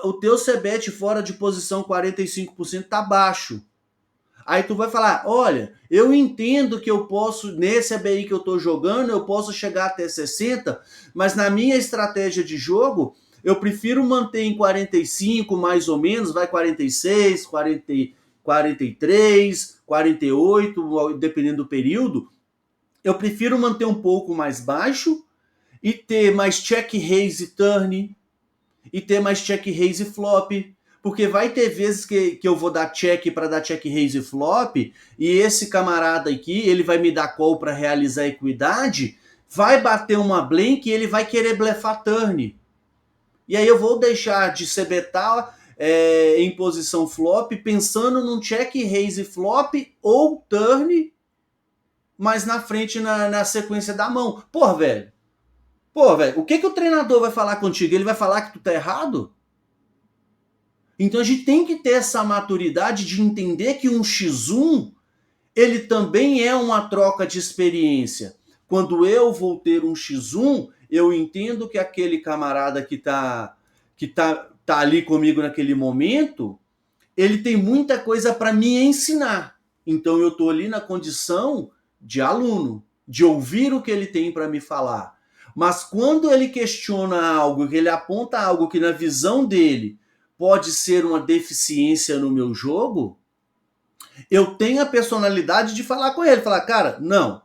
o teu CBET fora de posição 45% tá baixo. Aí tu vai falar, olha, eu entendo que eu posso, nesse ABI que eu tô jogando, eu posso chegar até 60, mas na minha estratégia de jogo, eu prefiro manter em 45 mais ou menos, vai 46, 40, 43, 48, dependendo do período, Eu prefiro manter um pouco mais baixo e ter mais check raise turn e ter mais check raise flop. Porque vai ter vezes que eu vou dar check para dar check raise flop e esse camarada aqui, ele vai me dar call para realizar a equidade, vai bater uma blank e ele vai querer blefar turn. E aí eu vou deixar de ser betar em posição flop pensando num check raise flop ou turn mais na frente na sequência da mão. Pô, velho. Pô, velho, o que o treinador vai falar contigo? Ele vai falar que tu tá errado? Então a gente tem que ter essa maturidade de entender que um X1 ele também é uma troca de experiência. Quando eu vou ter um X1, eu entendo que aquele camarada que tá ali comigo naquele momento, ele tem muita coisa para me ensinar. Então eu estou ali na condição de aluno, de ouvir o que ele tem para me falar. Mas quando ele questiona algo, que ele aponta algo que na visão dele pode ser uma deficiência no meu jogo, eu tenho a personalidade de falar com ele, falar, cara, não,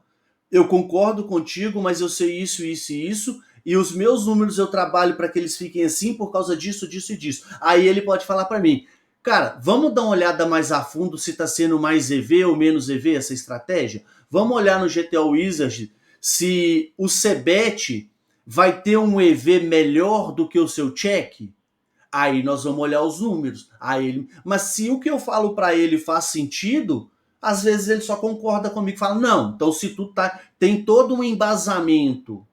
eu concordo contigo, mas eu sei isso, isso e isso, e os meus números eu trabalho para que eles fiquem assim por causa disso, disso e disso. Aí ele pode falar para mim, cara, vamos dar uma olhada mais a fundo se está sendo mais EV ou menos EV essa estratégia? Vamos olhar no GTO Wizard se o Cebet vai ter um EV melhor do que o seu check? Aí nós vamos olhar os números. Aí ele, mas se o que eu falo para ele faz sentido, às vezes ele só concorda comigo, fala: "Não, então se tu tem todo um embasamento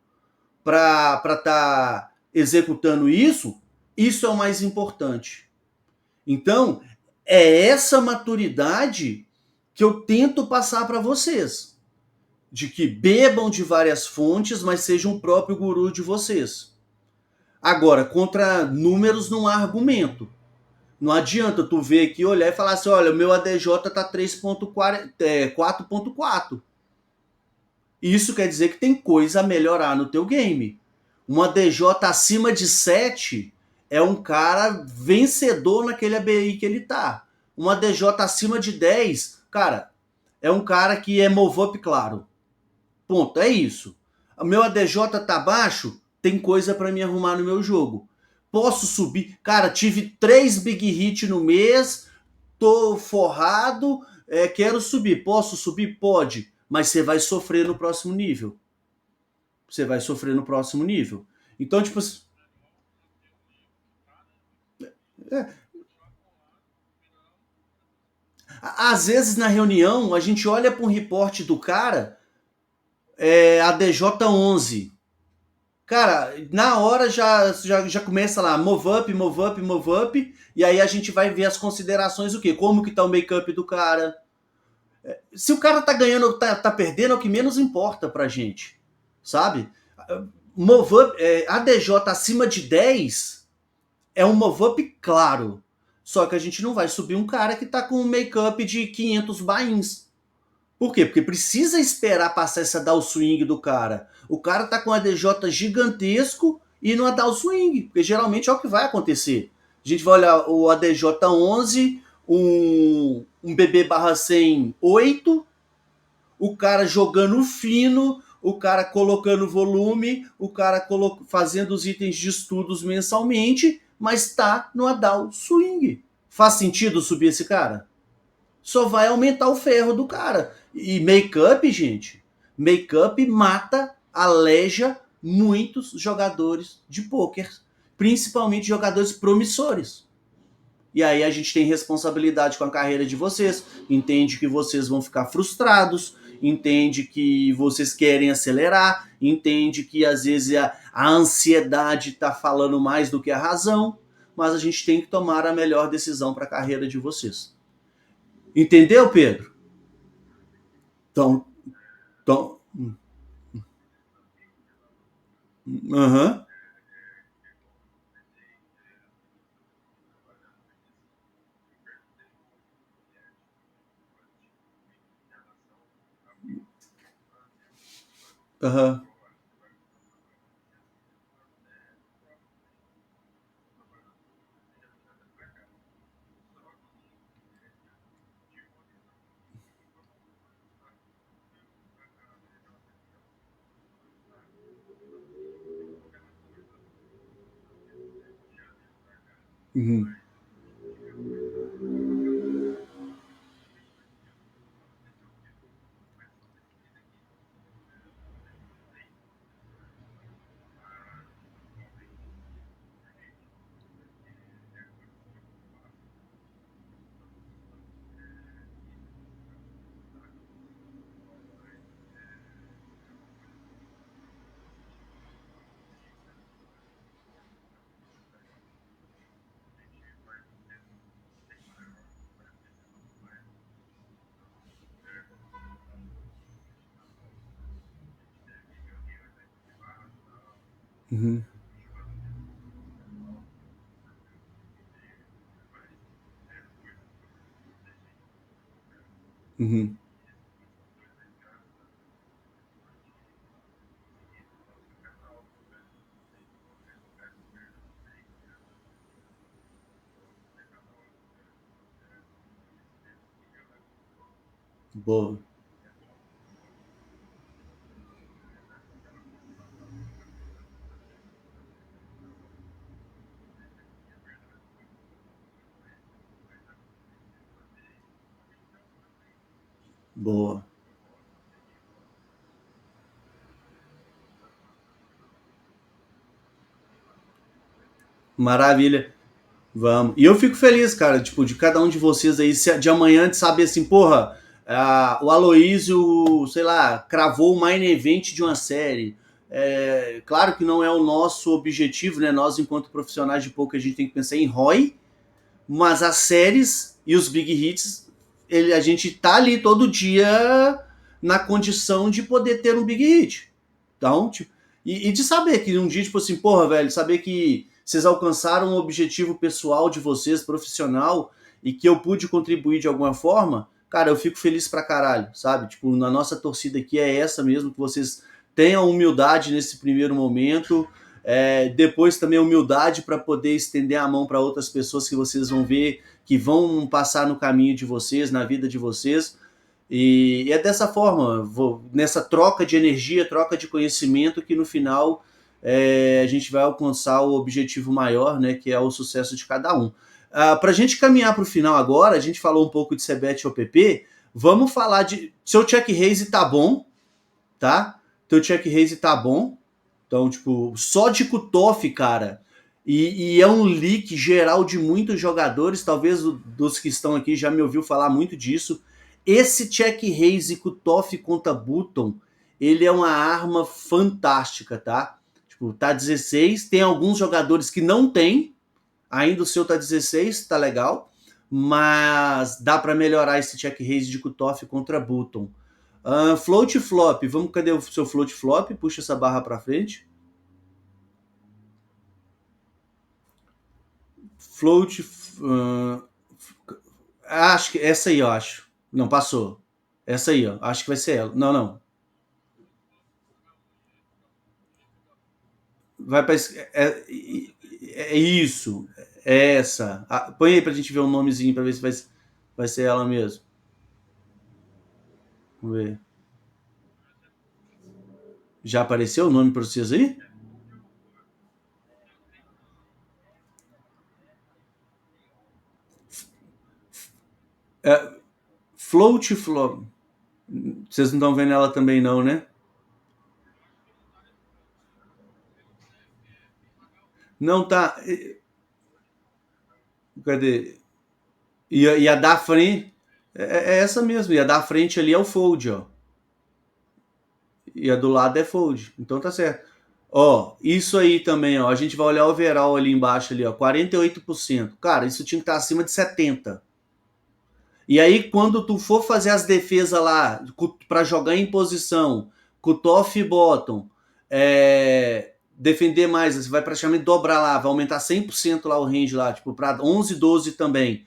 para tá executando isso, isso é o mais importante". Então, é essa maturidade que eu tento passar para vocês, de que bebam de várias fontes, mas sejam o próprio guru de vocês. Agora, contra números não há argumento. Não adianta tu ver aqui, olhar e falar assim, olha, o meu ADJ tá 4.4. Isso quer dizer que tem coisa a melhorar no teu game. Um ADJ acima de 7 é um cara vencedor naquele ABI que ele tá. Um ADJ acima de 10, cara, é um cara que é move-up claro. Ponto, é isso. O meu ADJ tá baixo, tem coisa para me arrumar no meu jogo. Posso subir. Cara, tive 3 big hit no mês, tô forrado, quero subir. Posso subir? Pode. Mas você vai sofrer no próximo nível. Você vai sofrer no próximo nível. Então, tipo. É, às vezes na reunião, a gente olha para um reporte do cara, ADJ 11. Cara, na hora já começa lá, move up, move up, move up, e aí a gente vai ver as considerações, o quê? Como que tá o make-up do cara. Se o cara tá ganhando ou tá perdendo, é o que menos importa pra gente, sabe? Move up, ADJ acima de 10 é um move up claro. Só que a gente não vai subir um cara que tá com um make-up de 500 buy-ins. Por quê? Porque precisa esperar passar essa down swing do cara. O cara tá com um ADJ gigantesco e não é down swing, porque geralmente é o que vai acontecer. A gente vai olhar o ADJ 11, um BB/100 8, o cara jogando fino, o cara colocando volume, o cara fazendo os itens de estudos mensalmente, mas tá no down swing. Faz sentido subir esse cara? Só vai aumentar o ferro do cara. E make-up, gente, make-up mata, aleja muitos jogadores de pôquer, principalmente jogadores promissores. E aí a gente tem responsabilidade com a carreira de vocês, entende que vocês vão ficar frustrados, entende que vocês querem acelerar, entende que às vezes a ansiedade está falando mais do que a razão, mas a gente tem que tomar a melhor decisão para a carreira de vocês. Entendeu, Pedro? Então, então, aham, aham. Uhum. Uhum. Uhum. Boa. Boa. Maravilha. Vamos. E eu fico feliz, cara, tipo, de cada um de vocês aí, de amanhã, de saber assim, porra, o Aloísio, sei lá, cravou o main event de uma série. Claro que não é o nosso objetivo, né? Nós, enquanto profissionais de poker, a gente tem que pensar em ROI, mas as séries e os big hits, a gente tá ali todo dia na condição de poder ter um big hit. Então, tipo, e de saber que um dia, tipo assim, porra, velho, saber que vocês alcançaram um objetivo pessoal de vocês, profissional, e que eu pude contribuir de alguma forma, cara, eu fico feliz pra caralho, sabe? Tipo, na nossa torcida aqui é essa mesmo, que vocês tenham humildade nesse primeiro momento, depois também humildade para poder estender a mão para outras pessoas que vocês vão ver, que vão passar no caminho de vocês, na vida de vocês, e é dessa forma, nessa troca de energia, troca de conhecimento, que no final a gente vai alcançar o objetivo maior, né, que é o sucesso de cada um. Para a gente caminhar para o final agora, a gente falou um pouco de CBET e OPP, vamos falar de... Seu check raise tá bom, tá? Teu check raise tá bom, então, tipo, só de cutoff, cara, e é um leak geral de muitos jogadores, talvez dos que estão aqui já me ouviu falar muito disso. Esse check raise cutoff contra Button, ele é uma arma fantástica, tá? Tipo, tá 16, tem alguns jogadores que não tem, ainda o seu tá 16, tá legal, mas dá para melhorar esse check raise de cutoff contra Button. Float flop, vamos, cadê o seu float flop? Puxa essa barra para frente. Float. Acho que essa aí, eu acho. Não, passou. Essa aí, ó. Acho que vai ser ela. Não, não. Vai para. É isso. É essa. Põe aí pra gente ver um nomezinho pra ver se vai ser ela mesmo. Vamos ver. Já apareceu o nome pra vocês aí? É, float flop. Vocês não estão vendo ela também, não, né? Não tá. Cadê? E a da frente. É essa mesmo. E a da frente ali é o fold, ó. E a do lado é fold. Então tá certo. Ó, isso aí também, ó. A gente vai olhar o overall ali embaixo ali, ó. 48%. Cara, isso tinha que estar acima de 70%. E aí, quando tu for fazer as defesas lá para jogar em posição, cutoff e bottom, defender mais, você vai praticamente dobrar lá, vai aumentar 100% lá o range lá, tipo, para 11, 12 também.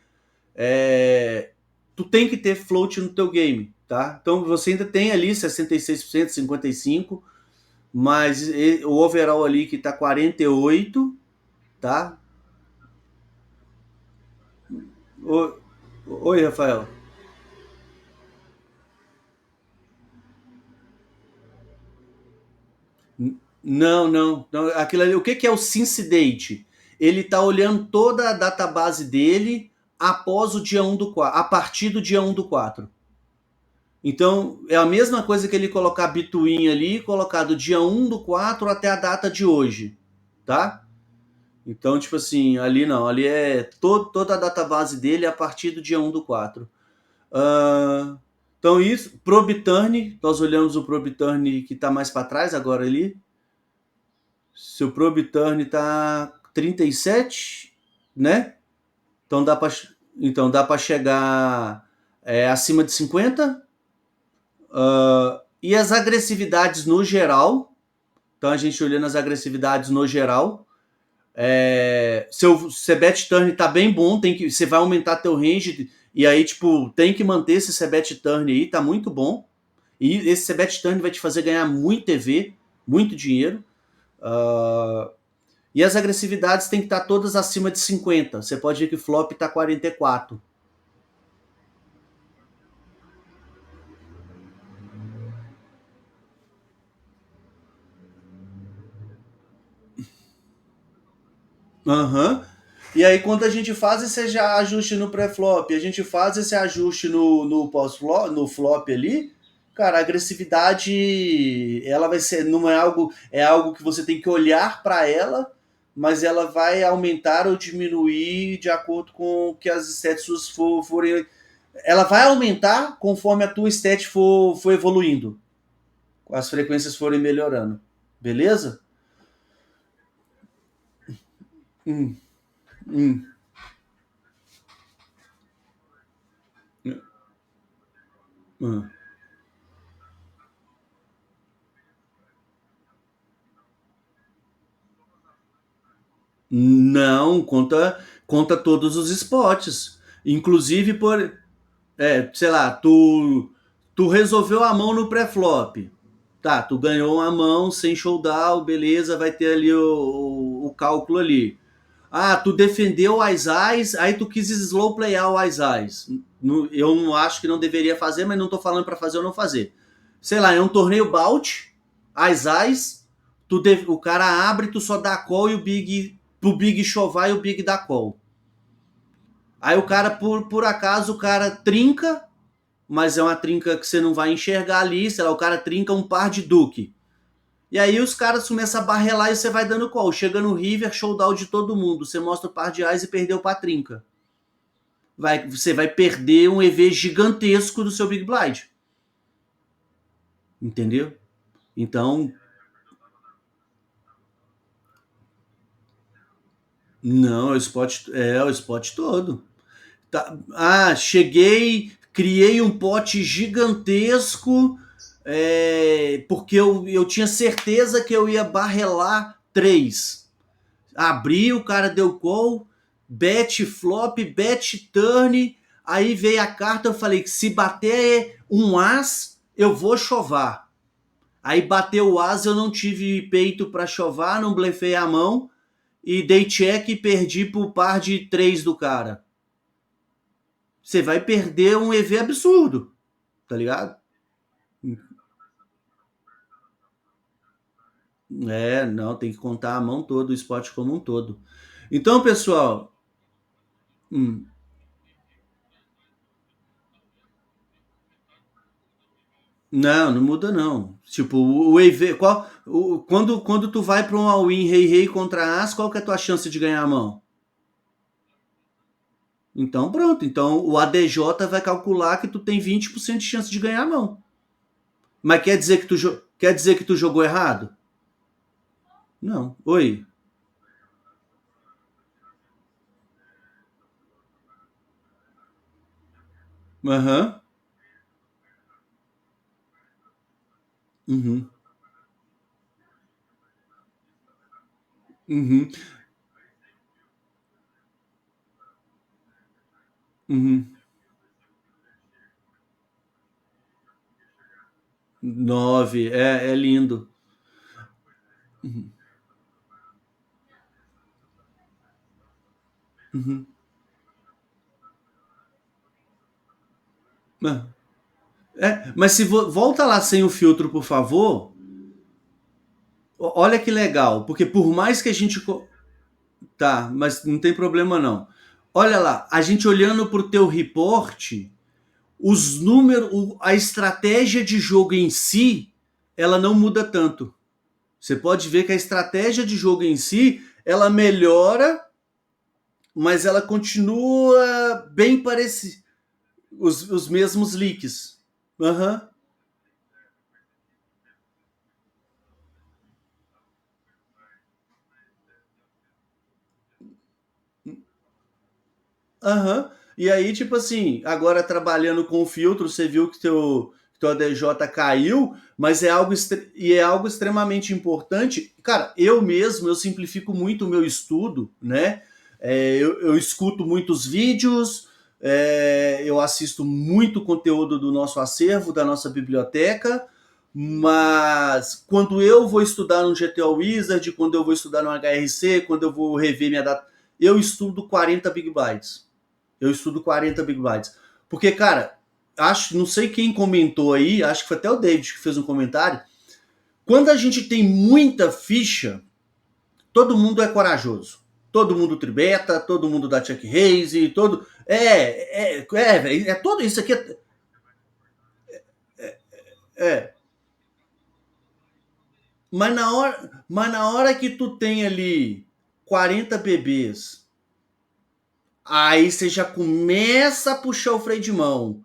Tu tem que ter float no teu game, tá? Então você ainda tem ali 66%, 55%, mas o overall ali que tá 48, tá? Oi, Rafael. Não, não, não. Aquilo ali, o que é o Cincy Date? ele está olhando toda a database dele após o dia 1 do 4, a partir do dia 1 do 4. Então, é a mesma coisa que ele colocar Bitwin ali, colocar do dia 1 do 4 até a data de hoje, tá? Então, tipo assim, ali não, ali é toda a database dele a partir do dia 1 do 4. Então, isso, ProBitturn, nós olhamos o ProBitturn que está mais para trás agora ali. Seu ProBitturn está 37, né? Então dá para chegar acima de 50. E as agressividades no geral, então a gente olhando as agressividades no geral, seu CBET turn tá bem bom, você vai aumentar teu range, e aí tipo, tem que manter esse CBET turn aí, tá muito bom, e esse CBET turn vai te fazer ganhar muito EV, muito dinheiro, e as agressividades tem que estar todas acima de 50, você pode ver que o flop tá 44. Aham. E aí, quando a gente faz esse ajuste no pré-flop, a gente faz esse ajuste no pós-flop, no flop ali, cara, a agressividade, ela vai ser, não é algo que você tem que olhar para ela, mas ela vai aumentar ou diminuir de acordo com o que as stats forem. Ela vai aumentar conforme a tua stat for evoluindo, as frequências forem melhorando. Beleza? Hum, hum. hum. Não, conta todos os spots. Inclusive sei lá, tu resolveu a mão no pré-flop. Tá, tu ganhou uma mão sem showdown, beleza, vai ter ali o cálculo ali. Ah, tu defendeu as eyes, aí tu quis slow playar o as eyes. Eu não acho que não deveria fazer, mas não tô falando para fazer ou não fazer. Sei lá, é um torneio bout, as eyes, o cara abre, tu só dá call e pro Big chovar e o Big dá call. Aí o cara, por acaso, o cara trinca, mas é uma trinca que você não vai enxergar ali, sei lá, o cara trinca um par de duque. E aí os caras começam a barrelar e você vai dando call. Chega no river, showdown de todo mundo. Você mostra o par de eyes e perdeu pra trinca. Você vai perder um EV gigantesco do seu Big Blind. Entendeu? Então, não, o spot todo. Tá, cheguei, criei um pote gigantesco, porque eu tinha certeza que eu ia barrelar 3. Abri, o cara deu call, bet flop, bet turn, aí veio a carta, eu falei que se bater um as, eu vou chovar. Aí bateu o as, eu não tive peito para chovar, não blefei a mão, e dei check e perdi pro par de 3 do cara. Você vai perder um EV absurdo, tá ligado? Não, tem que contar a mão toda, o spot como um todo. Então, pessoal, hum, não muda não. Tipo, o EV, quando tu vai para um all-in rei contra as, qual que é a tua chance de ganhar a mão? Então, pronto. Então, o ADJ vai calcular que tu tem 20% de chance de ganhar a mão. Mas quer dizer que tu jogou errado? Não. Oi. Aham. Uhum. Uhum. Uhum. 9, é lindo. Uhum. Uhum. Mas se volta lá sem o filtro, por favor. Olha que legal, porque por mais que a gente Tá, mas não tem problema não. Olha lá, a gente olhando pro teu report, os números, a estratégia de jogo em si, ela não muda tanto. Você pode ver que a estratégia de jogo em si, ela melhora, mas ela continua bem parecida. Os mesmos leaks. Aham. Uhum. Aham. Uhum. E aí, tipo assim, agora trabalhando com o filtro, você viu que teu ADJ caiu, mas é algo extremamente importante. Cara, eu mesmo, eu simplifico muito o meu estudo, né? Eu escuto muitos vídeos, eu assisto muito conteúdo do nosso acervo, da nossa biblioteca, mas quando eu vou estudar no GTA Wizard, quando eu vou estudar no HRC, quando eu vou rever minha data, eu estudo 40 Big Bytes. Eu estudo 40 Big Bytes. Porque, cara, acho, não sei quem comentou aí, acho que foi até o David que fez um comentário. Quando a gente tem muita ficha, todo mundo é corajoso. Todo mundo tribeta, todo mundo dá check raise, todo. É todo isso aqui. É. Mas na hora que tu tem ali 40 bebês, aí você já começa a puxar o freio de mão.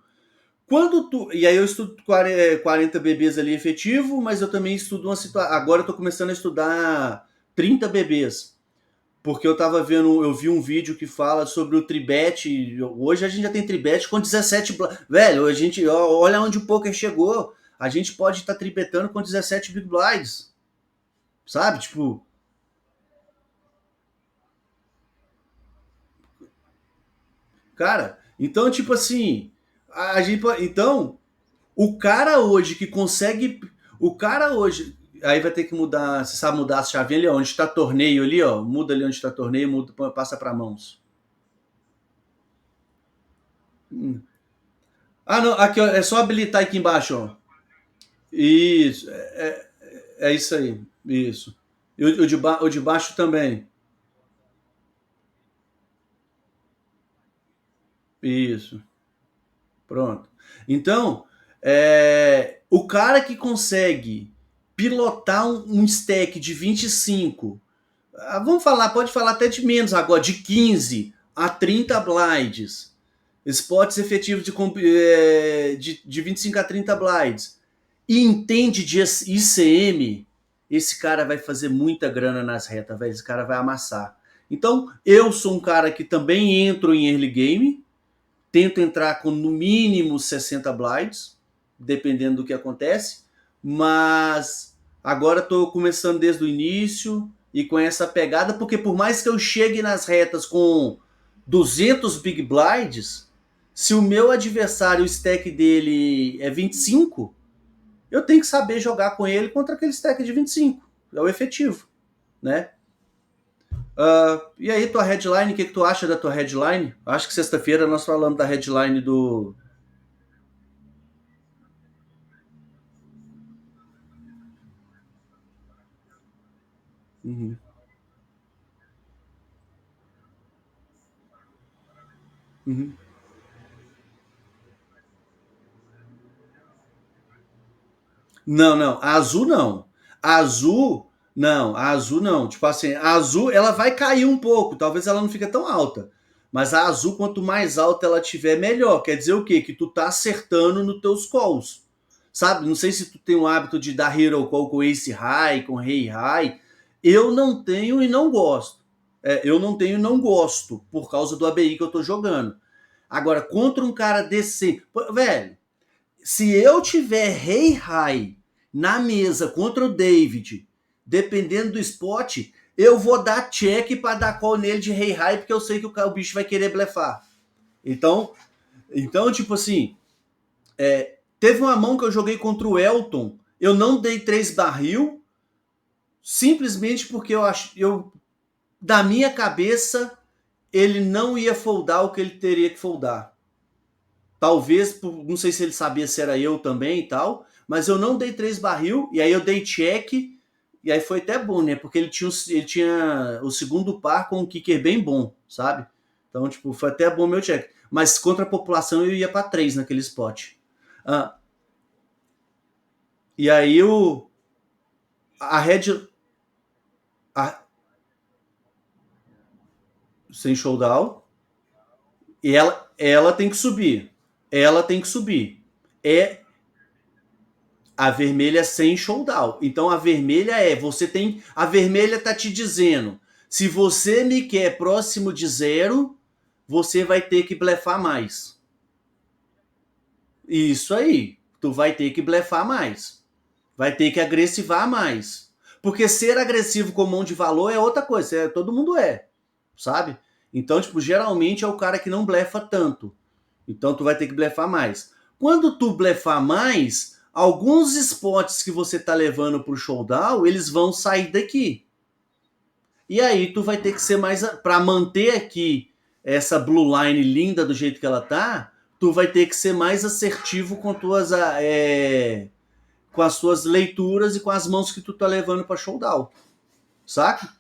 Quando tu. E aí eu estudo 40 bebês ali efetivo, mas eu também estudo uma situação. Agora eu tô começando a estudar 30 bebês. Porque eu vi um vídeo que fala sobre o tribete. Hoje a gente já tem tribete com 17. Velho, a gente. Olha onde o poker chegou. A gente pode estar tribetando com 17 Big Blinds. Sabe? Tipo. Cara, então, tipo assim. A gente, então, o cara hoje que consegue. O cara hoje. Aí vai ter que mudar. Você sabe mudar a chavinha ali, ó, onde está torneio ali, ó. Muda ali onde está torneio, muda, passa para mãos. Ah, não. Aqui, ó, é só habilitar aqui embaixo, ó. Isso. É isso aí. Isso. E o de baixo também. Isso. Pronto. Então, o cara que consegue pilotar um stack de 25, vamos falar, pode falar até de menos agora, de 15 a 30 blinds, spots efetivos de 25 a 30 blinds, e entende de ICM, esse cara vai fazer muita grana nas retas, velho. Esse cara vai amassar. Então, eu sou um cara que também entro em early game, tento entrar com no mínimo 60 blinds, dependendo do que acontece, mas agora estou começando desde o início e com essa pegada, porque por mais que eu chegue nas retas com 200 big blinds, se o meu adversário, o stack dele é 25, eu tenho que saber jogar com ele contra aquele stack de 25. É o efetivo, né? E aí, tua headline, o que tu acha da tua headline? Acho que sexta-feira nós falamos da headline do. Uhum, uhum. Não, não. A azul não. A azul, não. A azul não. Tipo assim, a azul ela vai cair um pouco. Talvez ela não fique tão alta. Mas a azul, quanto mais alta ela tiver, melhor. Quer dizer o quê? Que tu tá acertando nos teus calls. Sabe? Não sei se tu tem o hábito de dar hero call com ace high, com rei high. Eu não tenho e não gosto. Eu não tenho e não gosto por causa do ABI que eu tô jogando. Agora, contra um cara desse. Velho, se eu tiver rei high na mesa contra o David, dependendo do spot, eu vou dar check para dar call nele de rei high, porque eu sei que o bicho vai querer blefar. Então, tipo assim, teve uma mão que eu joguei contra o Elton, eu não dei 3 barril, simplesmente porque da minha cabeça, ele não ia foldar o que ele teria que foldar. Talvez, não sei se ele sabia se era eu também e tal, mas eu não dei 3 barril, e aí eu dei check, E aí foi até bom, né? Porque ele tinha o segundo par com um kicker bem bom, sabe? Então, tipo, foi até bom meu check. Mas contra a população eu ia para 3 naquele spot. E aí a Red... sem showdown. E ela tem que subir. Ela tem que subir. A vermelha sem showdown. Então a vermelha a vermelha tá te dizendo, se você me quer próximo de 0, você vai ter que blefar mais. Isso aí. Tu vai ter que blefar mais. Vai ter que agressivar mais. Porque ser agressivo com mão de valor é outra coisa. Todo mundo sabe? Então, tipo, geralmente é o cara que não blefa tanto. Então tu vai ter que blefar mais. Quando tu blefar mais, alguns spots que você tá levando pro showdown, eles vão sair daqui. E aí tu vai ter que ser mais... Para manter aqui essa blue line linda do jeito que ela tá, tu vai ter que ser mais assertivo com com as tuas leituras e com as mãos que tu tá levando pra showdown. Saca?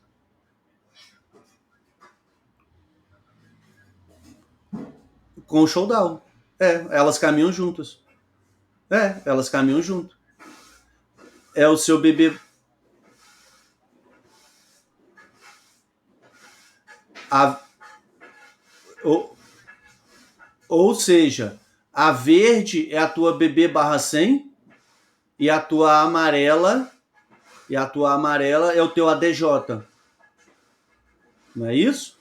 Com o showdown. Elas caminham juntas. Elas caminham junto. É o seu bebê... Ou seja, a verde é a tua BB/100 e a tua amarela é o teu ADJ. Não é isso?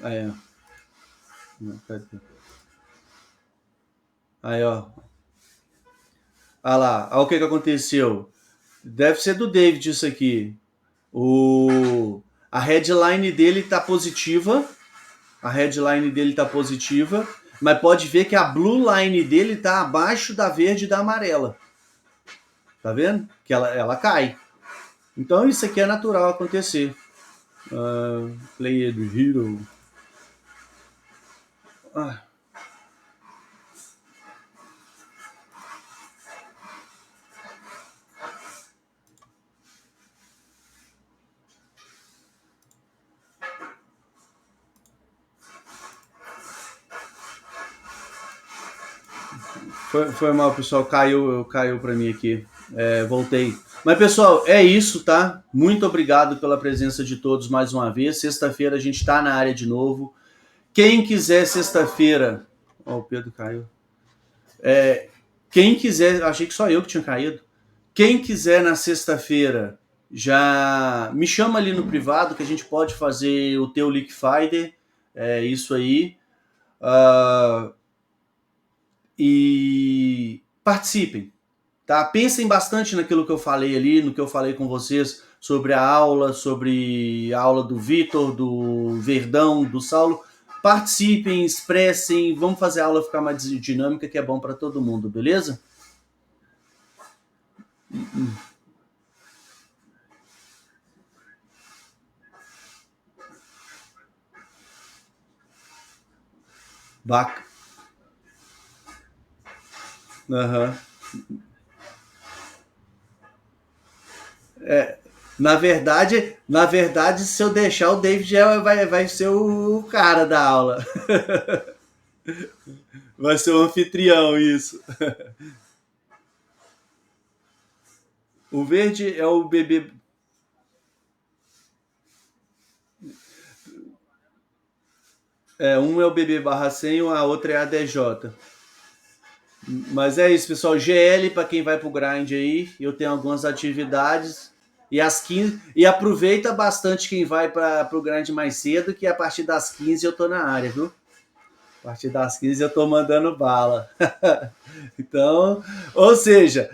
Aí, ó. Olha lá. Olha o que aconteceu. Deve ser do David isso aqui. A headline dele tá positiva. Mas pode ver que a blue line dele tá abaixo da verde e da amarela. Tá vendo? Que ela cai. Então isso aqui é natural acontecer. Player do Hero. Foi mal, pessoal. Caiu pra mim aqui. Voltei. Mas, pessoal, é isso, tá? Muito obrigado pela presença de todos mais uma vez. Sexta-feira a gente tá na área de novo. Quem quiser sexta-feira... Ó, o Pedro caiu. Quem quiser... Achei que só eu que tinha caído. Quem quiser na sexta-feira, já me chama ali no privado que a gente pode fazer o teu Liquifider. É isso aí. E participem, tá? Pensem bastante naquilo que eu falei ali, no que eu falei com vocês sobre a aula do Vitor, do Verdão, do Saulo. Participem, expressem, vamos fazer a aula ficar mais dinâmica, que é bom para todo mundo, beleza? Bacana. Na verdade, se eu deixar, o David vai ser o cara da aula. Vai ser o anfitrião, isso. O verde é o bebê... um é o BB/100, a outra é a DJ. Mas é isso, pessoal. GL para quem vai pro grind aí. Eu tenho algumas atividades. E às 15. E aproveita bastante quem vai para o grind mais cedo, que a partir das 15 eu tô na área, viu? A partir das 15 eu tô mandando bala. Então, ou seja,